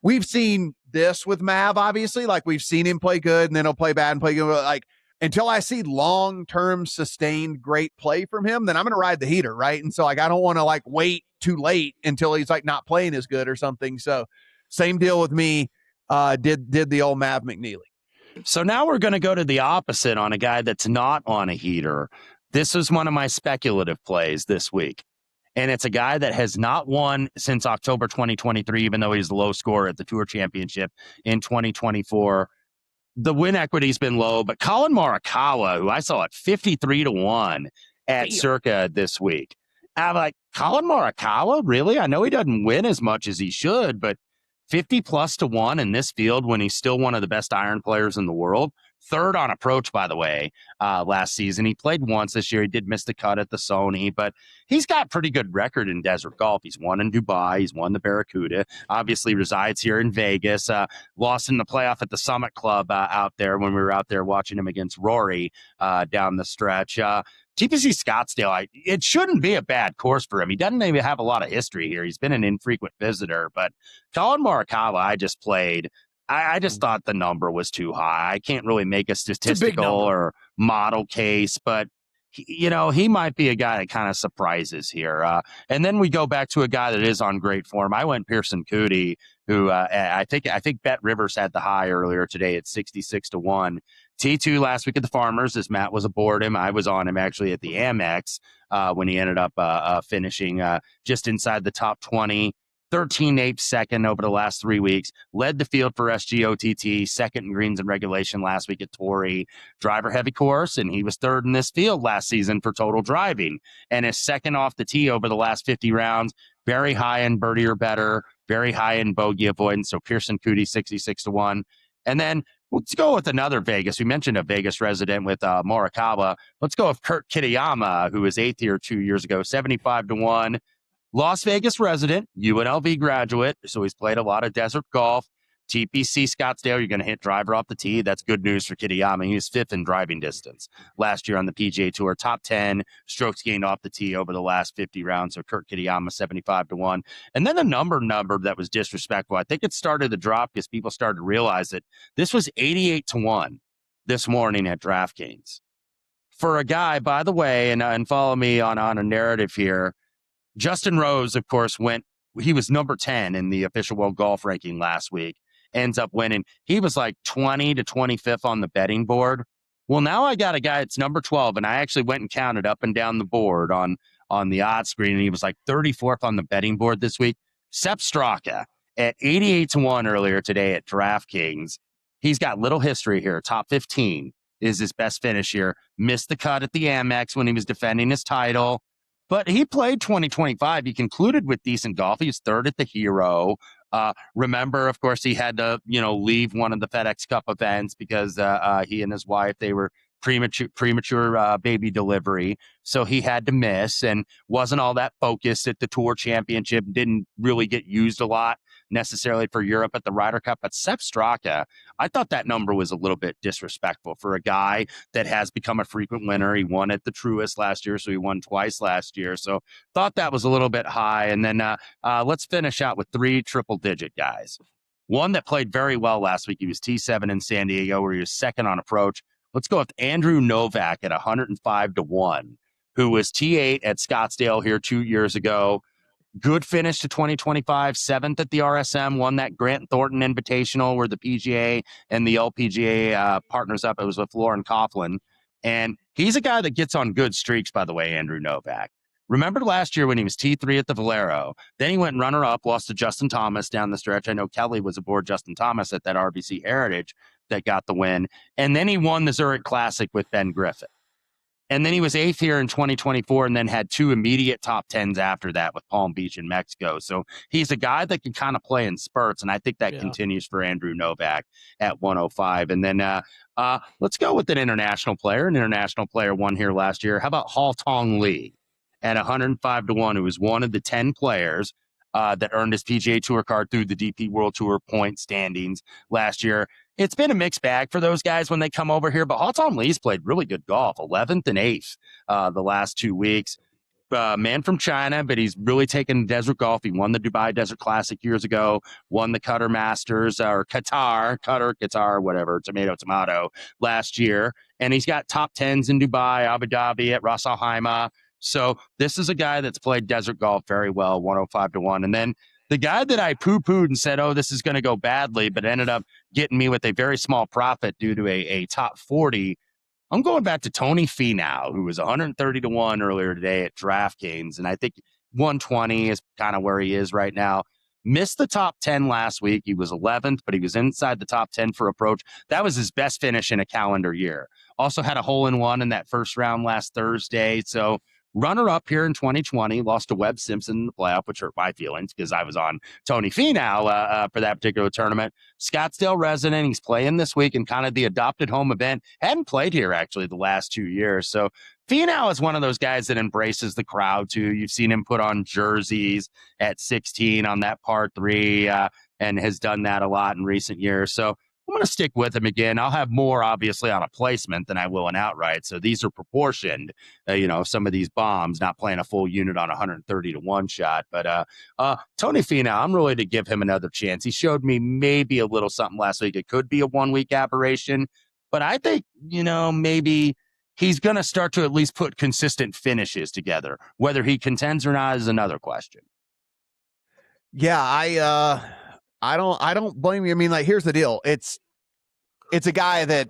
we've seen this with Mav, obviously, we've seen him play good and then he'll play bad and play good. Until I see long-term sustained great play from him, then I'm going to ride the heater, right? And so I don't want to wait too late until he's not playing as good or something. So same deal with me. Did the old Mav McNeely. So now we're going to go to the opposite on a guy that's not on a heater. This is one of my speculative plays this week. And it's a guy that has not won since October 2023, even though he's the low scorer at the Tour Championship in 2024. The win equity's been low, but Colin Morikawa, who I saw at 53 to 1 at Circa this week. I'm like, Colin Morikawa? Really? I know he doesn't win as much as he should, but 50 plus to 1 in this field when he's still one of the best iron players in the world. Third on approach, by the way, last season. He played once this year. He did miss the cut at the Sony, but he's got pretty good record in desert golf. He's won in Dubai. He's won the Barracuda. Obviously resides here in Vegas. Lost in the playoff at the Summit Club out there when we were out there watching him against Rory down the stretch. TPC Scottsdale, it shouldn't be a bad course for him. He doesn't even have a lot of history here. He's been an infrequent visitor, but Colin Morikawa, I just played. I just thought the number was too high. I can't really make a statistical or model case, but he might be a guy that kind of surprises here. And then we go back to a guy that is on great form. I went Pearson Coody, who I think Bet Rivers had the high earlier today at 66 to 1. T2 last week at the Farmers, as Matt was aboard him. I was on him actually at the Amex when he ended up finishing just inside the top 20. 13-8 second over the last 3 weeks, led the field for SGOTT, second in greens and regulation last week at Torrey. Driver heavy course, and he was third in this field last season for total driving, and is second off the tee over the last 50 rounds. Very high in birdie or better, very high in bogey avoidance. So Pearson Coody 66 to 1. And then let's go with another Vegas. We mentioned a Vegas resident with Morikawa. Let's go with Kurt Kitayama, who was 8th here 2 years ago, 75 to 1. Las Vegas resident, UNLV graduate, so he's played a lot of desert golf. TPC Scottsdale, you're going to hit driver off the tee. That's good news for Kitayama. He was 5th in driving distance last year on the PGA Tour. Top 10 strokes gained off the tee over the last 50 rounds. So Kurt Kitayama, 75-1. And then the number that was disrespectful. I think it started to drop because people started to realize that this was 88-1 this morning at DraftKings. For a guy, by the way, and follow me on a narrative here, Justin Rose, of course, he was number 10 in the official world golf ranking last week. Ends up winning. He was like 20 to 25th on the betting board. Well, now I got a guy that's number 12, and I actually went and counted up and down the board on the odds screen, and he was like 34th on the betting board this week. Sepp Straka at 88-1 earlier today at DraftKings. He's got little history here. Top 15 is his best finish here. Missed the cut at the Amex when he was defending his title, but he played 2025. He concluded with decent golf. He was 3rd at the Hero. Remember, of course, he had to, leave one of the FedEx Cup events because he and his wife, they were premature baby delivery. So he had to miss and wasn't all that focused at the Tour Championship. Didn't really get used a lot necessarily for Europe at the Ryder Cup. But Sepp Straka, I thought that number was a little bit disrespectful for a guy that has become a frequent winner. He won at the Truist last year, so he won twice last year. So thought that was a little bit high. And then let's finish out with 3 triple-digit guys. One that played very well last week. He was T7 in San Diego, where he was 2nd on approach. Let's go with Andrew Novak at 105-1, who was T8 at Scottsdale here 2 years ago. Good finish to 2025, 7th at the RSM, won that Grant Thornton Invitational where the PGA and the LPGA partners up. It was with Lauren Coughlin. And he's a guy that gets on good streaks, by the way, Andrew Novak. Remember last year when he was T3 at the Valero, then he went runner-up, lost to Justin Thomas down the stretch. I know Kelley was aboard Justin Thomas at that RBC Heritage that got the win. And then he won the Zurich Classic with Ben Griffin. And then he was 8th here in 2024 and then had 2 immediate top 10s after that with Palm Beach in Mexico. So he's a guy that can kind of play in spurts, and I think that continues for Andrew Novak at 105. And then let's go with an international player. An international player won here last year. How about Hall Tong Lee at 105-1, who was one of the 10 players that earned his PGA Tour card through the DP World Tour point standings last year. It's been a mixed bag for those guys when they come over here, but Haotom Lee's played really good golf, 11th and 8th the last 2 weeks. Man from China, but he's really taken desert golf. He won the Dubai Desert Classic years ago, won the Qatar Masters, or Qatar, whatever, tomato, last year. And he's got top 10s in Dubai, Abu Dhabi, at Ras Al Khaimah. So this is a guy that's played desert golf very well, 105-1. And then the guy that I poo-pooed and said, this is going to go badly, but ended up getting me with a very small profit due to a top 40. I'm going back to Tony Finau, who was 130-1 earlier today at DraftKings. And I think 120 is kind of where he is right now. Missed the top 10 last week. He was 11th, but he was inside the top 10 for approach. That was his best finish in a calendar year. Also had a hole-in-one in that first round last Thursday. So runner-up here in 2020, lost to Webb Simpson in the playoff, which hurt my feelings because I was on Tony Finau for that particular tournament. Scottsdale resident, he's playing this week in kind of the adopted home event. Hadn't played here, actually, the last 2 years. So Finau is one of those guys that embraces the crowd, too. You've seen him put on jerseys at 16 on that par 3 and has done that a lot in recent years. So I'm going to stick with him again. I'll have more, obviously, on a placement than I will an outright. So these are proportioned, some of these bombs, not playing a full unit on 130-1 shot. But Tony Finau, I'm really to give him another chance. He showed me maybe a little something last week. It could be a 1-week aberration. But I think, maybe he's going to start to at least put consistent finishes together. Whether he contends or not is another question. Yeah, I don't blame you. I mean, here's the deal. It's a guy that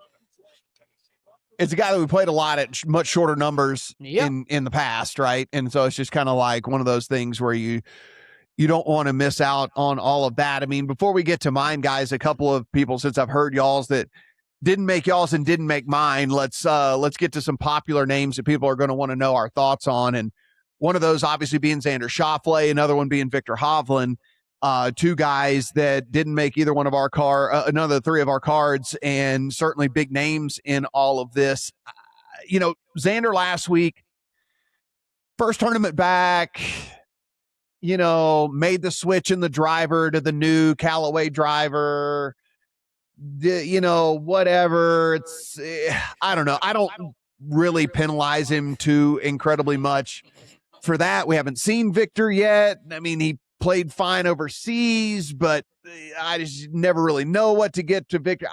we played a lot at much shorter numbers in the past, right? And so it's just kind of like one of those things where you don't want to miss out on all of that. I mean, before we get to mine, guys, a couple of people, since I've heard y'all's that didn't make y'all's and didn't make mine, let's get to some popular names that people are going to want to know our thoughts on. And one of those obviously being Xander Schauffele, another one being Victor Hovland. 2 guys that didn't make either one of our none of the 3 of our cards, and certainly big names in all of this. Xander last week, first tournament back, made the switch in the driver to the new Callaway driver, whatever. It's, I don't know. I don't really penalize him too incredibly much for that. We haven't seen Victor yet. I mean, he played fine overseas, but I just never really know what to get to Victor.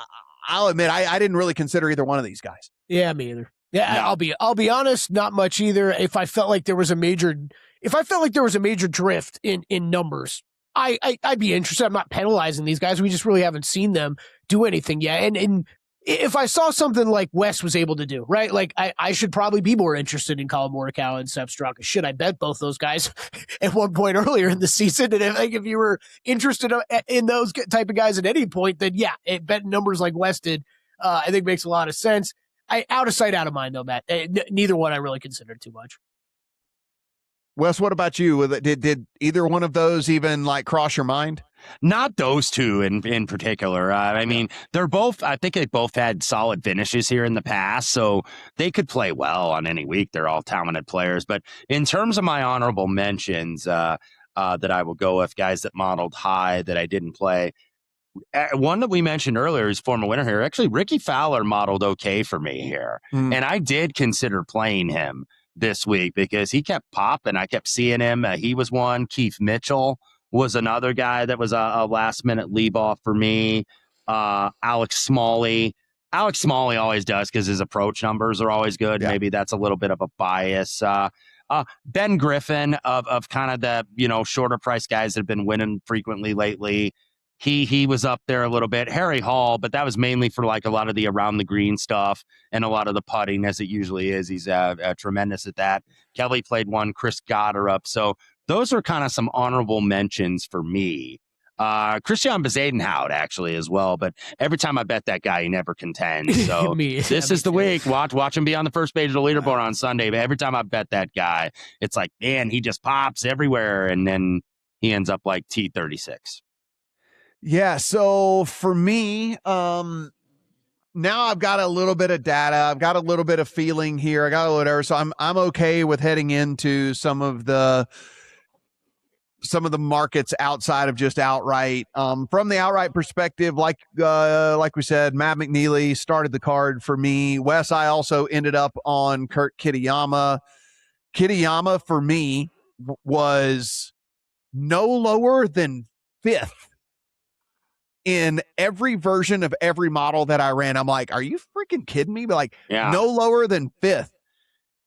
I'll admit, I didn't really consider either one of these guys. Yeah, me either. Yeah, No. I'll be honest, not much either. If I felt like there was a major drift in numbers, I'd be interested. I'm not penalizing these guys. We just really haven't seen them do anything yet. And if I saw something like Wes was able to do, right? Like I should probably be more interested in Colin Morikawa and Sepp Straka. Should I bet both those guys at one point earlier in the season? And if you were interested in those type of guys at any point, then yeah, betting numbers like Wes did, I think makes a lot of sense. Out of sight, out of mind, though, Matt. Neither one I really considered too much. Wes, what about you? Did either one of those even cross your mind? Not those two in particular. I mean, I think they both had solid finishes here in the past, so they could play well on any week. They're all talented players. But in terms of my honorable mentions that I will go with, guys that modeled high that I didn't play, one that we mentioned earlier is former winner here. Actually, Ricky Fowler modeled okay for me here. And I did consider playing him this week because he kept popping. I kept seeing him. He was one. Keith Mitchell was another guy that was a last-minute leave-off for me. Alex Smalley. Alex Smalley always does because his approach numbers are always good. Yeah. Maybe that's a little bit of a bias. Ben Griffin of kind of the shorter price guys that have been winning frequently lately. He was up there a little bit. Harry Hall, but that was mainly for a lot of the around the green stuff and a lot of the putting, as it usually is. He's tremendous at that. Kelley played one. Chris Gotterup. So those are kind of some honorable mentions for me. Christian Bezuidenhout actually as well, but every time I bet that guy, he never contends. So this is the week. Watch him be on the first page of the leaderboard on Sunday. But every time I bet that guy, it's like, man, he just pops everywhere, and then he ends up like T36. Yeah, so for me, now I've got a little bit of data. I've got a little bit of feeling here. I got whatever. So I'm okay with heading into some of the markets outside of just outright. From the outright perspective, like we said, Matt McNeely started the card for me. Wes, I also ended up on Kurt Kitayama. Kitayama for me was no lower than 5th. In every version of every model that I ran. I'm like, are you freaking kidding me? But no lower than 5th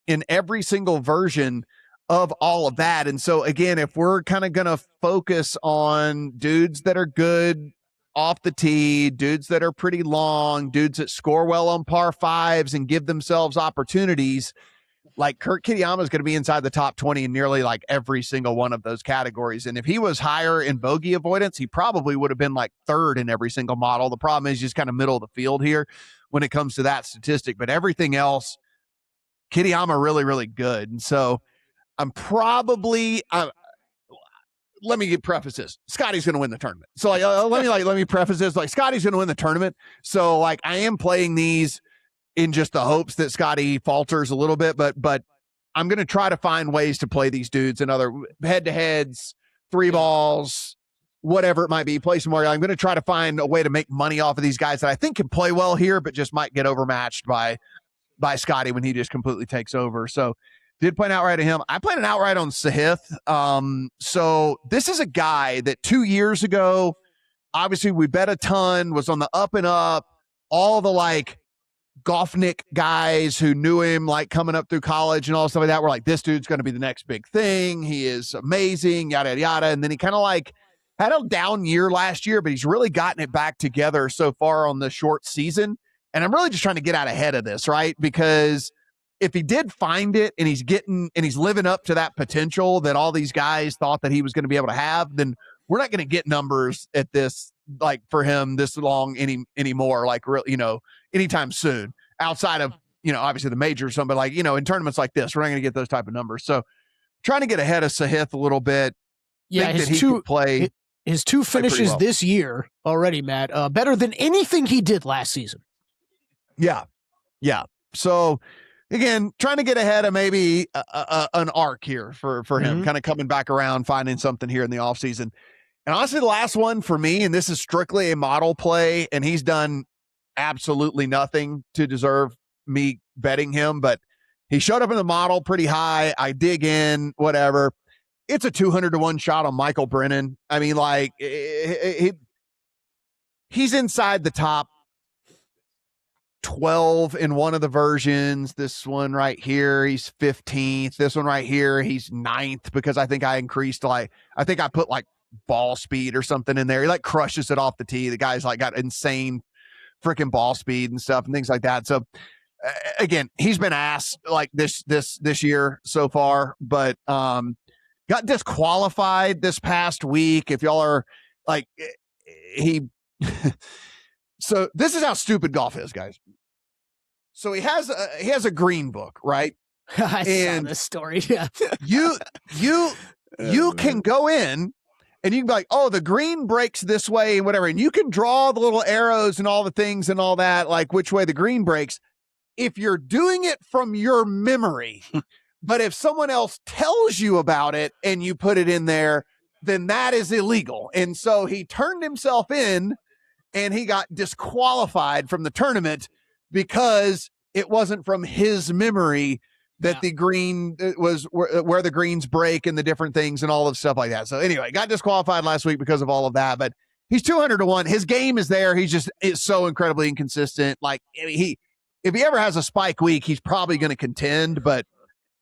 in every single version of all of that. And so again, if we're kind of going to focus on dudes that are good off the tee, dudes that are pretty long, dudes that score well on par fives and give themselves opportunities, like Kurt Kitayama is going to be inside the top 20 in nearly every single one of those categories. And if he was higher in bogey avoidance, he probably would have been 3rd in every single model. The problem is just kind of middle of the field here when it comes to that statistic. But everything else, Kitayama really, really good. And so I'm probably let me preface this. Scotty's going to win the tournament. So let me preface this. Scotty's going to win the tournament. So I am playing these in just the hopes that Scotty falters a little bit, but I'm going to try to find ways to play these dudes in other head-to-heads, 3 balls, whatever it might be, play some more. I'm going to try to find a way to make money off of these guys that I think can play well here, but just might get overmatched by Scotty when he just completely takes over. So did play an outright on him. I played an outright on Sahith. So this is a guy that 2 years ago, obviously we bet a ton, was on the up and up, all the Golfnik guys who knew him coming up through college and all stuff like that were like, this dude's going to be the next big thing. He is amazing, yada, yada, yada. And then he kind of had a down year last year, but he's really gotten it back together so far on the short season. And I'm really just trying to get out ahead of this, right? Because if he did find it and he's living up to that potential that all these guys thought that he was going to be able to have, then we're not going to get numbers at this, for him this long anymore, anytime soon, outside of, obviously the major or something, but in tournaments like this, we're not going to get those type of numbers. So trying to get ahead of Sahith a little bit. Yeah. His 2 finishes this year already, Matt, better than anything he did last season. Yeah. Yeah. So again, trying to get ahead of maybe an arc here for him, kind of coming back around, finding something here in the offseason. And honestly, the last one for me, and this is strictly a model play, and he's done absolutely nothing to deserve me betting him, but he showed up in the model pretty high. I dig in, whatever. It's a 200-1 shot on Michael Brennan. I mean, like, he's inside the top 12 in one of the versions. This one right here, he's 15th. This one right here, he's 9th because I think I increased, I think I put like ball speed or something in there. He like crushes it off the tee. The guy's like got insane freaking ball speed and stuff and things like that. So again, he's been ass like this year so far, but got disqualified this past week. If y'all are like, so this is how stupid golf is, guys. So he has a green book, right? I saw this story. Yeah. you can go in and you can be like, oh, the green breaks this way and whatever. And you can draw the little arrows and all the things and all that, like which way the green breaks. If you're doing it from your memory, but if someone else tells you about it and you put it in there, then that is illegal. And so he turned himself in and he got disqualified from the tournament because it wasn't from his memory that the green was where the greens break and the different things and all of stuff like that. So anyway, got disqualified last week because of all of that, but he's 200-1. His game is there. He's just is so incredibly inconsistent. Like if he ever has a spike week, he's probably going to contend, but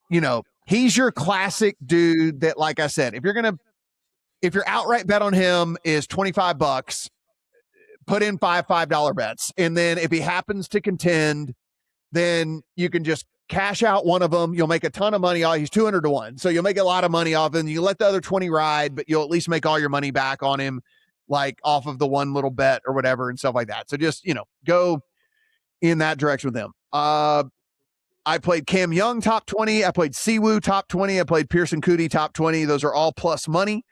you know, he's your classic dude that, like I said, if your outright bet on him is $25, put in $5 bets. And then if he happens to contend, then you can just cash out one of them. You'll make a ton of money. He's 200-1. So you'll make a lot of money off him. You let the other 20 ride, but you'll at least make all your money back on him, like off of the one little bet or whatever and stuff like that. So just, go in that direction with him. I played Cam Young top 20. I played Siwoo top 20. I played Pearson Coody top 20. Those are all plus money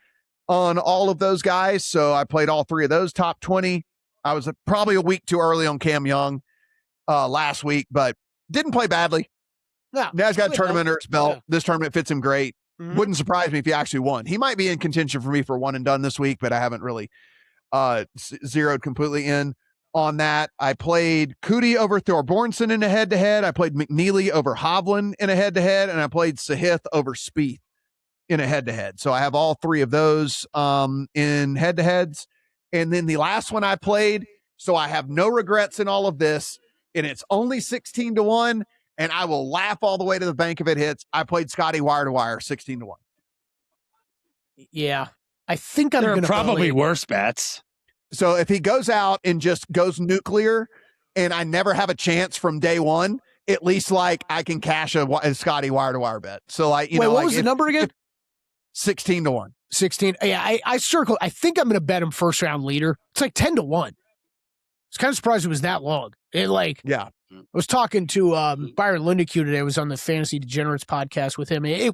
on all of those guys. So I played all three of those top 20. I was probably a week too early on Cam Young last week, but didn't play badly. No, guy's got a tournament under his belt. Yeah. This tournament fits him great. Mm-hmm. Wouldn't surprise me if he actually won. He might be in contention for me for one and done this week, but I haven't really zeroed completely in on that. I played Coody over Thorbjornsen in a head-to-head. I played McNeely over Hovland in a head-to-head, and I played Sahith over Spieth in a head-to-head. So I have all three of those in head-to-heads. And then the last one I played, so I have no regrets in all of this, and it's only 16-1, and I will laugh all the way to the bank if it hits. I played Scotty wire-to-wire 16-1. Yeah. I think I'm going to probably worse bets. So if he goes out and just goes nuclear and I never have a chance from day one, at least like I can cash a Scotty wire-to-wire bet. So like, what was the number again? 16-1. 16. Yeah, I circled. I think I'm going to bet him first round leader. It's like 10-1. I was kind of surprised it was that long. I was talking to Byron Lindecue today. I was on the Fantasy Degenerates podcast with him. He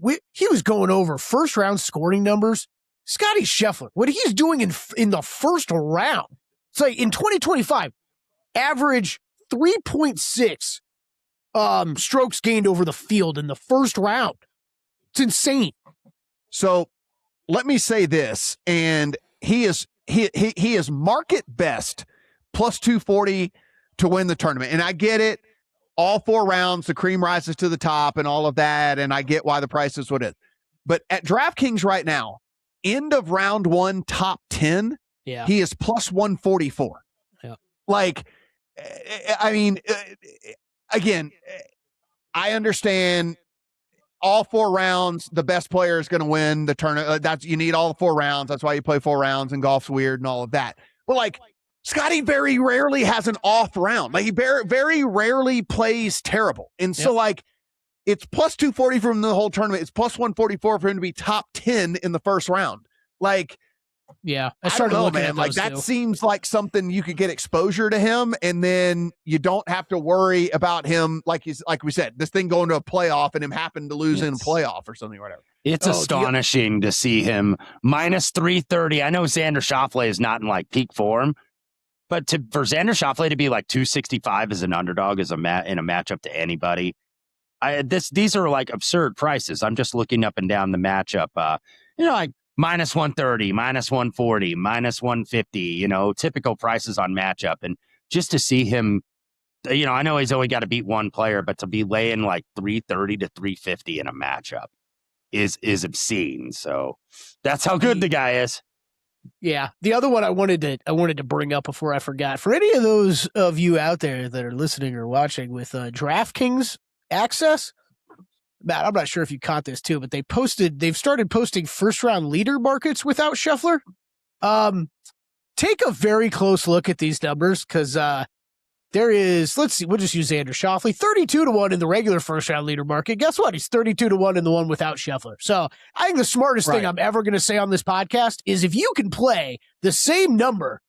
was going over first round scoring numbers. Scotty Scheffler, what he's doing in the first round. It's like in 2025, average 3.6 strokes gained over the field in the first round. It's insane. So let me say this, and he is market best plus 240 to win the tournament. And I get it. All 4 rounds, the cream rises to the top and all of that. And I get why the price is what it is. But at DraftKings right now, end of round 1, top 10, he is plus 144. Yeah. Like, I mean, again, I understand all 4 rounds, the best player is going to win the tournament. You need all 4 rounds. That's why you play 4 rounds and golf's weird and all of that. But like, Scotty very rarely has an off round. Like he very rarely plays terrible. And so like, it's plus 240 from the whole tournament. It's plus 144 for him to be top 10 in the first round. Like, yeah, I don't know, man. Like that seems like something you could get exposure to him, and then you don't have to worry about him. Like we said, this thing going to a playoff and him happen to lose in a playoff or something or whatever. It's astonishing to see him minus 330. I know Xander Schauffele is not in like peak form, but for Xander Schauffele to be like 265 as an underdog in a matchup to anybody. these are like absurd prices. I'm just looking up and down the matchup. Like minus 130, minus 140, minus 150. Typical prices on matchup, and just to see him. I know he's only got to beat one player, but to be laying like 330 to 350 in a matchup is obscene. So that's how good the guy is. Yeah. The other one I wanted to bring up before I forgot, for any of those of you out there that are listening or watching with DraftKings access, Matt, I'm not sure if you caught this too, but they've started posting first round leader markets without Scheffler. Take a very close look at these numbers, because there is, let's see, we'll just use Xander Schauffele, 32-1 in the regular first round leader market. Guess what? He's 32-1 in the one without Scheffler. So I think the smartest thing I'm ever going to say on this podcast is, if you can play the same number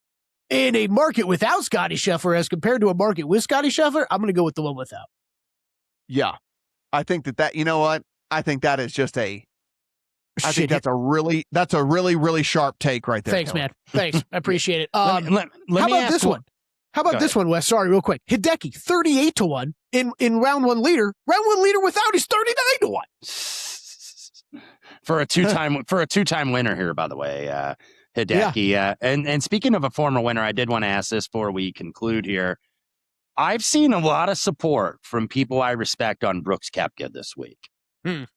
in a market without Scotty Scheffler as compared to a market with Scotty Scheffler, I'm going to go with the one without. Yeah. I think that, you know what? I think that is just I think that's a really, really sharp take right there. Thanks, Kelley. man. Thanks. I appreciate it. Let how me about ask this one? How about this one, Wes? Sorry, real quick. Hideki, 38-1 in round one leader. Round one leader without, he's 39-1. For a two-time winner here, by the way, Hideki. Yeah. And speaking of a former winner, I did want to ask this before we conclude here. I've seen a lot of support from people I respect on Brooks Koepka this week. And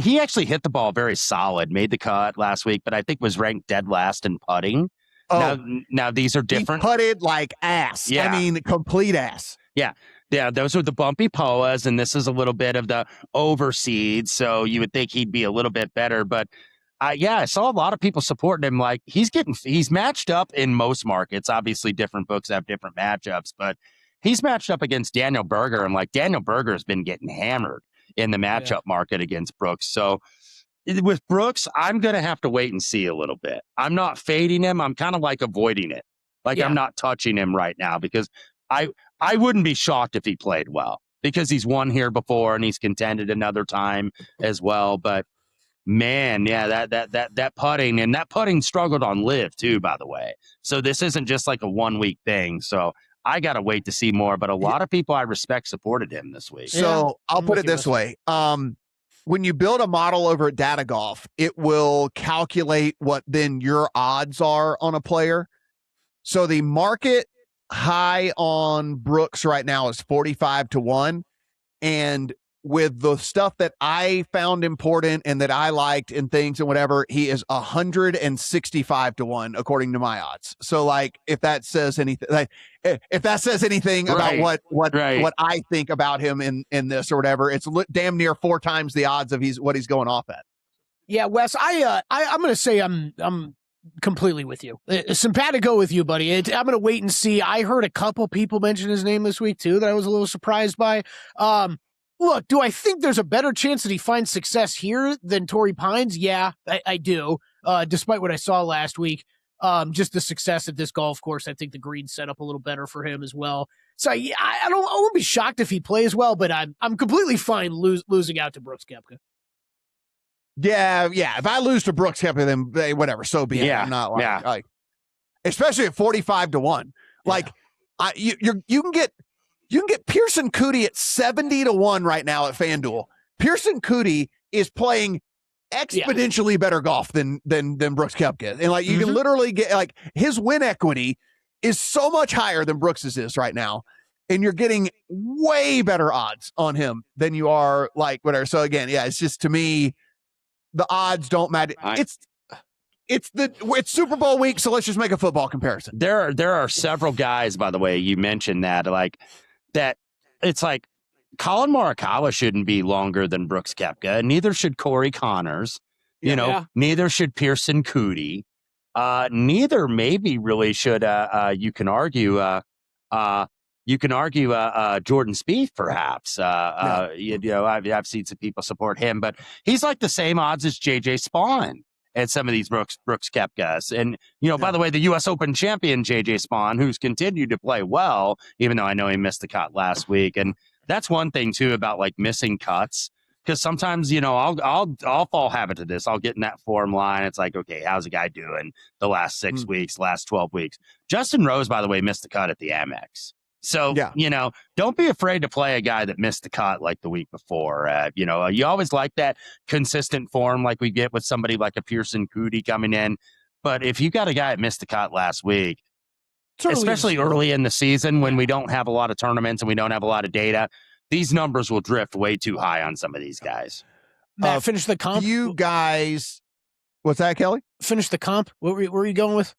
he actually hit the ball very solid, made the cut last week, but I think was ranked dead last in putting. Oh, now these are different. He putted like ass. Yeah. I mean, complete ass. Yeah. Those are the bumpy POAs, and this is a little bit of the overseed. So you would think he'd be a little bit better, but I saw a lot of people supporting him. Like he's matched up in most markets. Obviously, different books have different matchups, but he's matched up against Daniel Berger, and like Daniel Berger has been getting hammered in the matchup market against Brooks. So with Brooks, I'm going to have to wait and see a little bit. I'm not fading him. I'm kind of like avoiding it. I'm not touching him right now, because I wouldn't be shocked if he played well, because he's won here before and he's contended another time as well. But man, that putting, and that putting struggled on Live too, by the way. So this isn't just like a 1 week thing. So I got to wait to see more, but a lot of people I respect supported him this week. So I'll put it this way. When you build a model over at Data Golf, it will calculate what then your odds are on a player. So the market high on Brooks right now is 45-1. And with the stuff that I found important and that I liked and things and whatever, he is 165-1 according to my odds. So like, if that says anything, about what I think about him in this or whatever, it's damn near 4 times the odds of what he's going off at. Yeah, Wes, I'm going to say I'm completely with you. Simpatico with you, buddy. I'm going to wait and see. I heard a couple people mention his name this week too that I was a little surprised by. Look, do I think there's a better chance that he finds success here than Torrey Pines? Yeah, I do. Despite what I saw last week, just the success at this golf course, I think the green set up a little better for him as well. So yeah, I won't be shocked if he plays well, but I'm completely fine losing out to Brooks Koepka. Yeah. If I lose to Brooks Koepka, then whatever, so be it. I'm not like, especially at 45-1. Like, you can get Pearson Coody at 70-1 right now at FanDuel. Pearson Coody is playing exponentially better golf than Brooks Koepka. And like, you can literally get, like, his win equity is so much higher than Brooks's is right now. And you're getting way better odds on him than you are like whatever. So again, it's just, to me, the odds don't matter. It's Super Bowl week, so let's just make a football comparison. There are several guys, by the way, you mentioned that it's like Colin Morikawa shouldn't be longer than Brooks Koepka, and neither should Corey Connors. Neither should Pearson Coody. Neither maybe really should. You can argue Jordan Spieth, perhaps. I've seen some people support him, but he's like the same odds as JJ Spawn and some of these Brooks Koepkas. And, by the way, the U.S. Open champion, JJ Spawn, who's continued to play well, even though I know he missed the cut last week. And that's one thing, too, about, like, missing cuts. Because sometimes, I'll fall habit to this. I'll get in that form line. It's like, okay, how's the guy doing the last 6 weeks, last 12 weeks? Justin Rose, by the way, missed the cut at the Amex. So, don't be afraid to play a guy that missed the cut like the week before. You always like that consistent form like we get with somebody like a Pearson Coody coming in. But if you got a guy that missed the cut last week, especially early in the season when we don't have a lot of tournaments and we don't have a lot of data, these numbers will drift way too high on some of these guys. Matt, finish the comp. You guys, what's that, Kelley? Finish the comp. Where were you going with?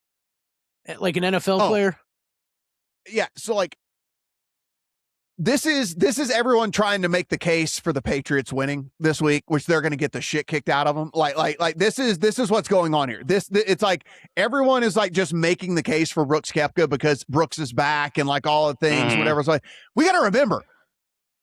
Like an NFL player? Yeah. So like, this is everyone trying to make the case for the Patriots winning this week, which they're going to get the shit kicked out of them. Like this is what's going on here. It's like everyone is like just making the case for Brooks Koepka because Brooks is back and like all the things, whatever. So like, we got to remember,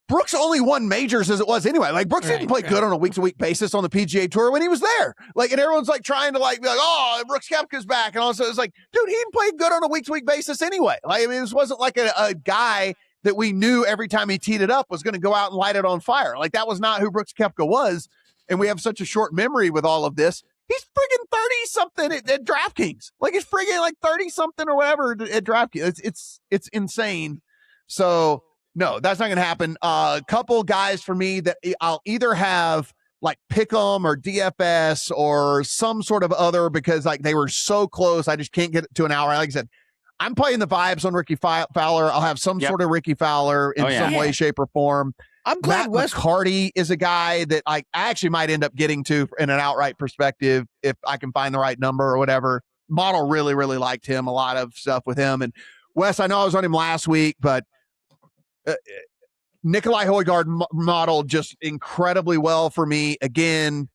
Brooks only won majors as it was anyway. Like Brooks didn't play good on a week-to-week basis on the PGA Tour when he was there. Like, and everyone's like trying to be like, oh, Brooks Koepka's back, and also it's like, dude, he didn't play good on a week-to-week basis anyway. Like, I mean, this wasn't like a guy that we knew every time he teed it up was going to go out and light it on fire. Like, that was not who Brooks Koepka was, and we have such a short memory with all of this. He's friggin' 30-something at DraftKings. Like, he's friggin' like 30-something or whatever at DraftKings. It's insane. So, no, that's not going to happen. A couple guys for me that I'll either have like Pick'em or DFS or some sort of other because like they were so close. I just can't get it to an hour. Like I said, I'm playing the vibes on Ricky Fowler. I'll have some sort of Ricky Fowler in some way, shape, or form. I'm glad Matt McCarty is a guy that I actually might end up getting to in an outright perspective if I can find the right number or whatever. Model really, really liked him. A lot of stuff with him. And Wes, I know I was on him last week, but Nikolai Højgaard modeled just incredibly well for me. Again,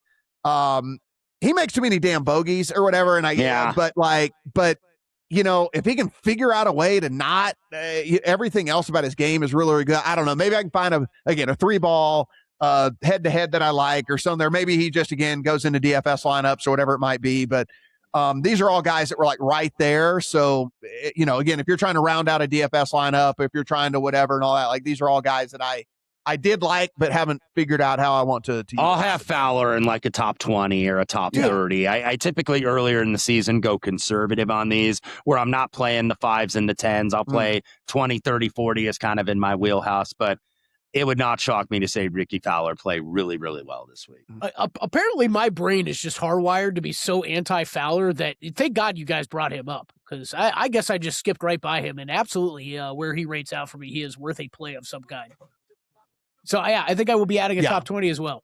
he makes too many damn bogeys or whatever. And but you know, if he can figure out a way to not, everything else about his game is really, really good. I don't know. Maybe I can find a 3-ball head-to-head that I like or something there. Maybe he just, again, goes into DFS lineups or whatever it might be. But these are all guys that were like right there. So, you know, again, if you're trying to round out a DFS lineup, if you're trying to whatever and all that, like these are all guys that I did like, but haven't figured out how I want to I'll have Fowler in like a top 20 or a top 30. I typically earlier in the season go conservative on these where I'm not playing the 5s and the 10s. I'll play 20, 30, 40 is kind of in my wheelhouse, but it would not shock me to say Ricky Fowler play really, really well this week. Apparently my brain is just hardwired to be so anti-Fowler that thank God you guys brought him up because I guess I just skipped right by him and absolutely where he rates out for me, he is worth a play of some kind. So, yeah, I think I will be adding a top 20 as well.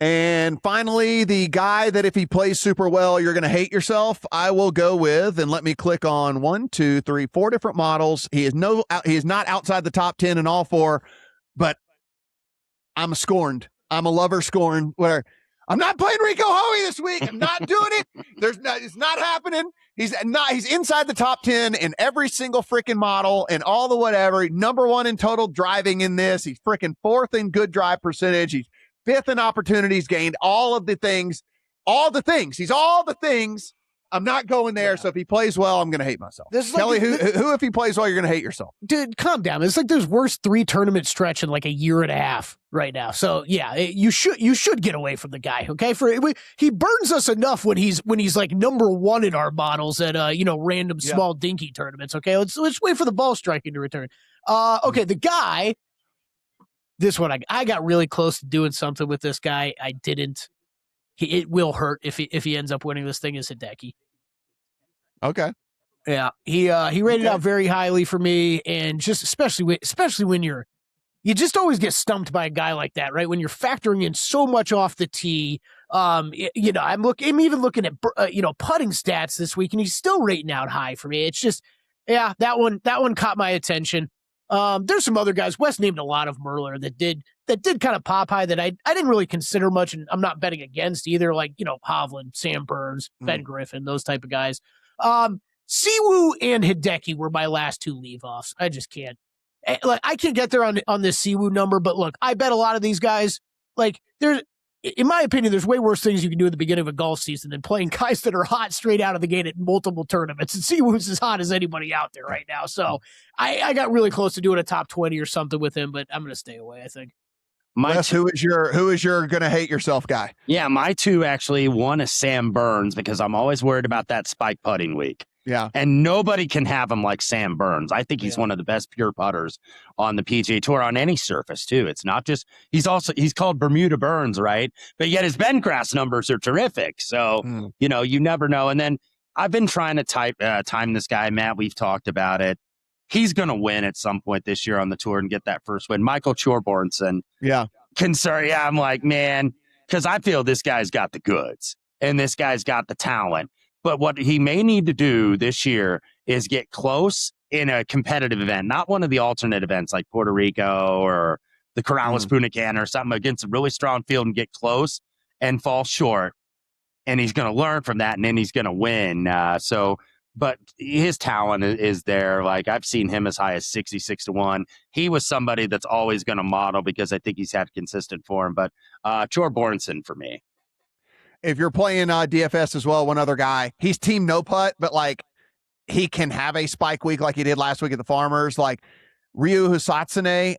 And finally, the guy that if he plays super well, you're going to hate yourself, I will go with, and let me click on 1, 2, 3, 4 different models. He is not outside the top 10 in all 4, but I'm scorned. I'm a lover scorned. Where I'm not playing Rico Hoey this week. I'm not doing it. It's not happening. He's inside the top 10 in every single freaking model and all the whatever. Number 1 in total driving in this. He's freaking 4th in good drive percentage. He's 5th in opportunities gained. All the things. He's all the things. I'm not going there. Yeah. So if he plays well, I'm going to hate myself. This is Kelley, like, who if he plays well, you're going to hate yourself. Dude, calm down. It's like there's worst 3 tournament stretch in like a year and a half right now. So yeah, you should get away from the guy. Okay, he burns us enough when he's like number 1 in our models at random small dinky tournaments. Okay, let's wait for the ball striking to return. Okay, the guy. This one I got really close to doing something with this guy. I didn't. It will hurt if he ends up winning this thing is Hideki. Okay. Yeah, he rated out very highly for me, and just especially when you just always get stumped by a guy like that, right? When you're factoring in so much off the tee. I'm even looking at putting stats this week, and he's still rating out high for me. It's just that one caught my attention. There's some other guys. Wes named a lot of Merler that did kind of pop high that I didn't really consider much, and I'm not betting against either. Like Hovland, Sam Burns, Ben Griffin, those type of guys. Siwoo and Hideki were my last 2 leave-offs. I just can't. Like I can't get there on this Siwoo number, but look, I bet a lot of these guys. Like in my opinion, there's way worse things you can do at the beginning of a golf season than playing guys that are hot straight out of the gate at multiple tournaments. And Siwoo's as hot as anybody out there right now. So I got really close to doing a top 20 or something with him, but I'm going to stay away, I think. Wes, who is your going to hate yourself guy? Yeah, my 2 actually. 1 is Sam Burns because I'm always worried about that spike putting week. Yeah. And nobody can have him like Sam Burns. I think he's one of the best pure putters on the PGA Tour on any surface, too. It's not just, he's called Bermuda Burns, right? But yet his Bendcraft numbers are terrific. So, you never know. And then I've been trying to time this guy, Matt. We've talked about it. He's going to win at some point this year on the tour and get that first win. Michael Chorbjornsson. Yeah. I'm like, man, because I feel this guy's got the goods and this guy's got the talent. But what he may need to do this year is get close in a competitive event, not one of the alternate events like Puerto Rico or the Corrales Punta Cana or something against a really strong field and get close and fall short. And he's going to learn from that, and then he's going to win. But his talent is there. Like, I've seen him as high as 66-1. He was somebody that's always going to model because I think he's had consistent form. But Chorbjornsson for me. If you're playing DFS as well, one other guy, he's team no putt, but like he can have a spike week like he did last week at the Farmers. Like Ryu Hisatsune,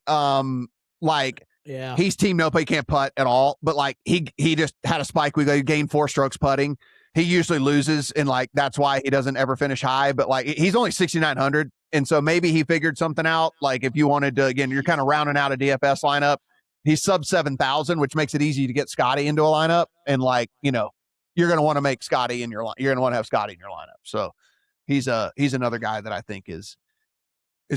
he's team no putt, he can't putt at all. But like he just had a spike week. He gained 4 strokes putting. He usually loses, and like that's why he doesn't ever finish high. But like he's only 6,900, and so maybe he figured something out. Like if you wanted to, again, you're kind of rounding out a DFS lineup. He's sub 7,000, which makes it easy to get Scotty into a lineup. And like, you're going to want to make Scotty in your line. You're going to want to have Scotty in your lineup. So he's another guy that I think is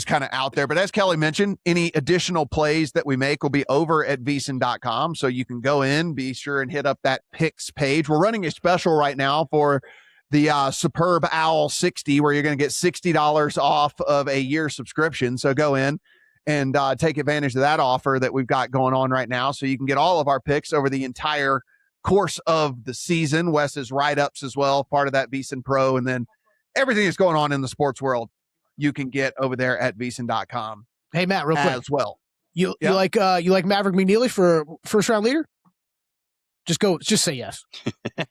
kind of out there. But as Kelley mentioned, any additional plays that we make will be over at VSiN.com. So you can go in, be sure and hit up that picks page. We're running a special right now for the Superb Owl 60, where you're going to get $60 off of a year subscription. So go in and take advantage of that offer that we've got going on right now. So you can get all of our picks over the entire course of the season. Wes's write-ups as well, part of that VSiN Pro. And then everything that's going on in the sports world, you can get over there at VSiN.com. Hey, Matt, real quick. As well. You like Maverick McNeely for first round leader? Just say yes.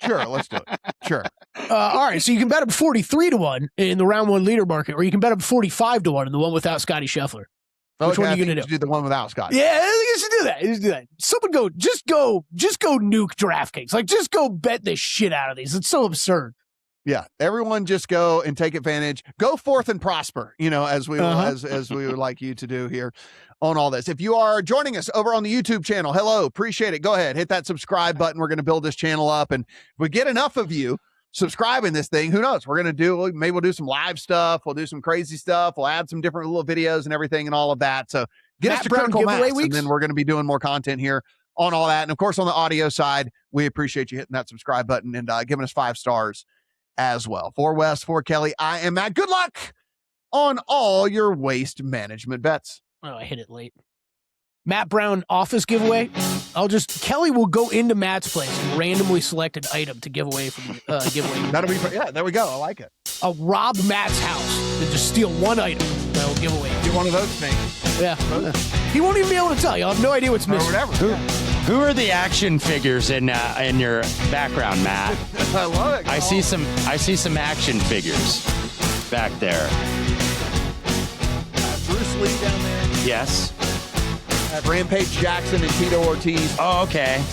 Sure, let's do it. Sure. All right, so you can bet up 43-1 in the round 1 leader market, or you can bet up 45-1 in the one without Scotty Scheffler. Which one are you going to do? The one without Scotty. Yeah, you should do that. Just do that. Someone just go nuke DraftKings. Like, just go bet the shit out of these. It's so absurd. Yeah, everyone just go and take advantage. Go forth and prosper, as we as we would like you to do here on all this. If you are joining us over on the YouTube channel, hello, appreciate it. Go ahead, hit that subscribe button. We're going to build this channel up, and if we get enough of you subscribing this thing, who knows? We'll do some live stuff. We'll do some crazy stuff. We'll add some different little videos and everything and all of that. So get us to critical mass, and then we're going to be doing more content here on all that. And of course, on the audio side, we appreciate you hitting that subscribe button and giving us 5 stars as well. For Wes, for Kelley, I am Matt. Good luck on all your waste management bets. Oh, I hit it late. Matt Brown office giveaway. Kelley will go into Matt's place and randomly select an item to give away from giveaway. That'll be, there we go. I like it. I'll rob Matt's house and just steal one item that I'll give away. Get one of those things. Yeah. He won't even be able to tell you. I'll have no idea what's missing. Or whatever. Who are the action figures in your background, Matt? I love it. I see some action figures back there. Bruce Lee down there. Yes. Rampage Jackson and Tito Ortiz. Oh, okay.